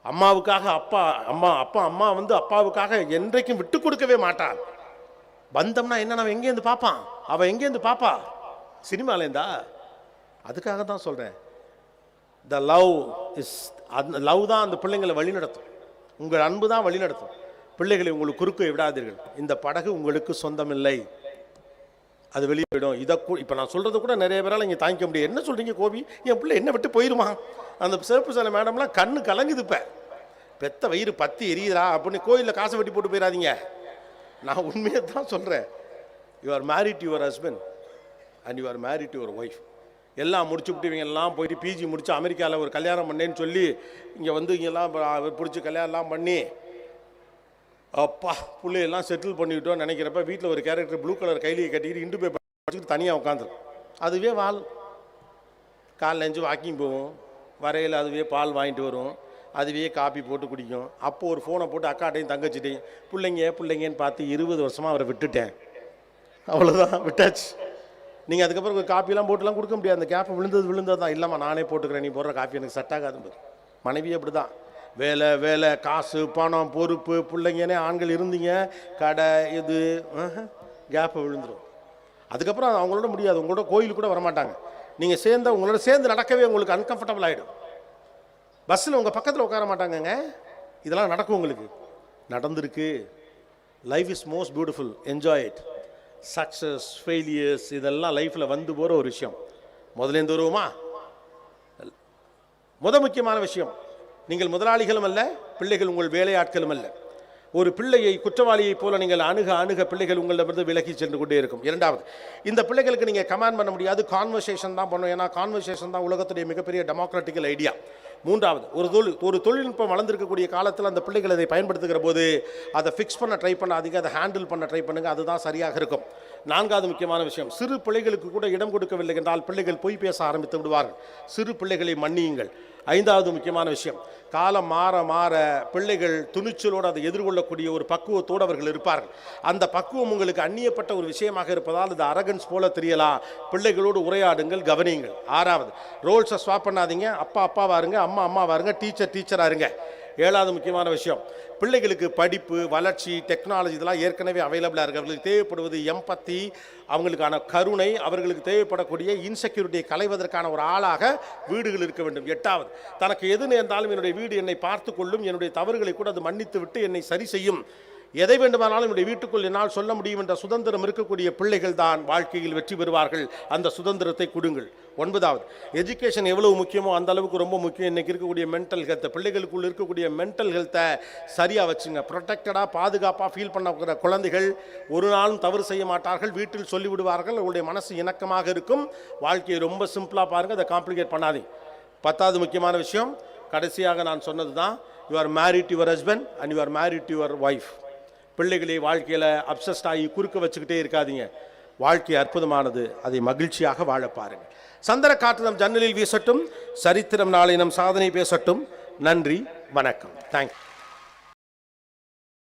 அம்மாவுக்காக அம்மா வந்து அப்பாவுக்காக என்றைக்கும் விட்டு கொடுக்கவே மாட்டான். பந்தம்னா என்ன அவன் எங்கேருந்து பார்ப்பான்? அவன் எங்கேருந்து பார்ப்பா? சினிமாலேருந்தா? அதுக்காக தான் சொல்கிறேன், த லவ் இஸ், அந்த லவ் தான் அந்த பிள்ளைங்களை வழிநடத்தும். உங்கள் அன்பு தான் வழிநடத்தும். பிள்ளைகளை உங்களுக்கு குறுக்க விடாதீர்கள். இந்த படகு உங்களுக்கு சொந்தமில்லை, அது வெளியே போயிடும். இதை இப்போ நான் சொல்கிறது கூட நிறைய பேரால் இங்கே தாங்கிக்க முடியும். என்ன சொல்கிறீங்க கோபி, என் பிள்ளை என்ன விட்டு போயிருமா? அந்த சிறப்பு சில மேடம்லாம் கண்ணு கலங்குது. இப்போ பெத்த வயிறு பத்தி எரியுதா அப்படின்னு கோயிலில் காசை வெட்டி போட்டு போயிடாதீங்க. நான் உண்மையை தான் சொல்கிறேன். You are married to your husband and you are married to your wife. எல்லாம் முடிச்சு விட்டு இவங்க எல்லாம் போயிட்டு பிஜி முடிச்சு அமெரிக்காவில் ஒரு கல்யாணம் பண்ணேன்னு சொல்லி இங்கே வந்து இங்கெல்லாம் பிடிச்சி கல்யாணம்லாம் பண்ணி அப்பா பிள்ளையெல்லாம் செட்டில் பண்ணிவிட்டோன்னு நினைக்கிறப்ப வீட்டில் ஒரு கேரக்டர் ப்ளூ கலர் கைலியை கட்டிக்கிட்டு இண்டு போய் படிச்சுட்டு தனியாக உட்காந்துரும். அதுவே வால். காலைல எழுந்து வாக்கிங் போகும், வரையில் அதுவே பால் வாங்கிட்டு வரும், அதுவே காப்பி போட்டு குடிக்கும். அப்போது ஒரு ஃபோனை போட்டு அக்காட்டையும் தங்கச்சிட்டையும் பிள்ளைங்கன்னு பார்த்து 20 வருஷமாக அவரை விட்டுட்டேன். அவ்வளோதான், விட்டாச்சு. நீங்கள் அதுக்கப்புறம் ஒரு காப்பிலாம் போட்டுலாம் கொடுக்க முடியாது. அந்த கேப்பை விழுந்தது தான். இல்லைம்மா நானே போட்டுக்கிறேன், நீ போடுற காப்பி எனக்கு செட் ஆகாது. மனைவி அப்படி தான். வேலை காசு பணம் பொறுப்பு பிள்ளைங்கன்னே ஆண்கள் இருந்தீங்க, கடை இது கேப்பை விழுந்துடும். அதுக்கப்புறம் அவங்களோட முடியாது. உங்களோட கோயிலுக்கு கூட வரமாட்டாங்க. நீங்கள் உங்களோட சேர்ந்து நடக்கவே உங்களுக்கு அன்கம்ஃபர்டபுள் ஆகிடும். பஸ்ஸில் உங்கள் பக்கத்தில் உட்கார மாட்டாங்கங்க. இதெல்லாம் நடக்கும், உங்களுக்கு நடந்திருக்கு. Life is most beautiful, enjoy it. Success failures இதெல்லாம் லைஃப்பில் வந்து போகிற ஒரு விஷயம். முதலேருந்து வருவோமா? முக்கியமான விஷயம், நீங்கள் முதலாளிகளும் அல்ல, பிள்ளைகள் உங்கள் வேலையாட்களும் அல்ல. ஒரு பிள்ளையை குற்றவாளியை போல நீங்கள் அணுக பிள்ளைகள் உங்களிடமிருந்து விலகி சென்று கொண்டே இருக்கும். இரண்டாவது, இந்த பிள்ளைகளுக்கு நீங்கள் கமாண்ட் பண்ண முடியாது, கான்வர்சேஷன் தான் பண்ணணும். ஏன்னா கான்வர்சேஷன் தான் உலகத்துடைய மிகப்பெரிய டெமோக்ராட்டிக்கல் ஐடியா. மூன்றாவது, ஒரு தொழில்நுட்பம் வளர்ந்திருக்கக்கூடிய காலத்தில் அந்த பிள்ளைகள் அதை பயன்படுத்துகிற போது அதை ஃபிக்ஸ் பண்ண ட்ரை பண்ணாதீங்க, அதை ஹேண்டில் பண்ண ட்ரை பண்ணுங்க, அதுதான் சரியாக இருக்கும். நான்காவது முக்கியமான விஷயம், சிறு பிள்ளைகளுக்கு கூட இடம் கொடுக்கவில்லை என்றால் பிள்ளைகள் பொய் பேச ஆரம்பித்து விடுவார்கள். சிறு பிள்ளைகளை மன்னியுங்கள். ஐந்தாவது முக்கியமான விஷயம், காலம் மாற பிள்ளைகள் துணிச்சலோடு அதை எதிர்கொள்ளக்கூடிய ஒரு பக்குவத்தோடு அவர்கள் இருப்பார்கள். அந்த பக்குவம் உங்களுக்கு அந்நியப்பட்ட ஒரு விஷயமாக இருப்பதால் இது அரகன்ஸ் போல தெரியலாம். பிள்ளைகளோடு உரையாடுங்கள், கவனியுங்கள். ஆறாவது, ரோல்ஸை ஸ்வாப் பண்ணாதீங்க. அப்பாவா இருங்க, அம்மாவா இருங்க, டீச்சராக இருங்க. ஏழாவது முக்கியமான விஷயம், பிள்ளைகளுக்கு படிப்பு, வளர்ச்சி, டெக்னாலஜி இதெல்லாம் ஏற்கனவே அவைலபிளாக இருக்குது. அவர்களுக்கு தேவைப்படுவது எம்பத்தி, அவங்களுக்கான கருணை, அவர்களுக்கு தேவைப்படக்கூடிய இன்செக்யூரிட்டியை களைவதற்கான ஒரு ஆளாக வீடுகள் இருக்க வேண்டும். எட்டாவது, தனக்கு எது நேர்ந்தாலும் என்னுடைய வீடு என்னை பார்த்து கொள்ளும், என்னுடைய தவறுகளை கூட அது மன்னித்து விட்டு என்னை சரி செய்யும். எதை வேண்டுமானாலும் என்னுடைய வீட்டுக்குள் என்னால் சொல்ல முடியும் என்ற சுதந்திரம் இருக்கக்கூடிய பிள்ளைகள் தான் வாழ்க்கையில் வெற்றி பெறுவார்கள். அந்த சுதந்திரத்தை கொடுங்கள். 9வது, எஜுகேஷன் எவ்வளவு முக்கியமோ அந்த அளவுக்கு ரொம்ப முக்கியம். இன்றைக்கி இருக்கக்கூடிய மென்டல் ஹெல்த்தை, பிள்ளைகளுக்குள் இருக்கக்கூடிய மென்டல் ஹெல்த்தை சரியாக வச்சுங்க. ப்ரொடெக்டடாக பாதுகாப்பாக ஃபீல் பண்ண குழந்தைகள் ஒரு நாளும் தவறு செய்ய மாட்டார்கள். வீட்டில் சொல்லிவிடுவார்கள். அவங்களுடைய மனசு இணக்கமாக இருக்கும். வாழ்க்கையை ரொம்ப சிம்பிளாக பாருங்கள், அதை காம்ப்ளிகேட் பண்ணாதீங்க. 10வது முக்கியமான விஷயம், கடைசியாக நான் சொன்னது தான், you are married to your husband and you are married to your wife. பிள்ளைகளை வாழ்க்கையில் அப்சஸ்ட் ஆகி குறுக்க வச்சுக்கிட்டே இருக்காதீங்க. வாழ்க்கை அற்புதமானது, அதை மகிழ்ச்சியாக வாழ பாருங்கள். சந்திர காற்று நம் ஜன்னலில் வீசட்டும், சரித்திரம் நாளை நம் சாதனை பேசட்டும். நன்றி, வணக்கம். தேங்க்யூ.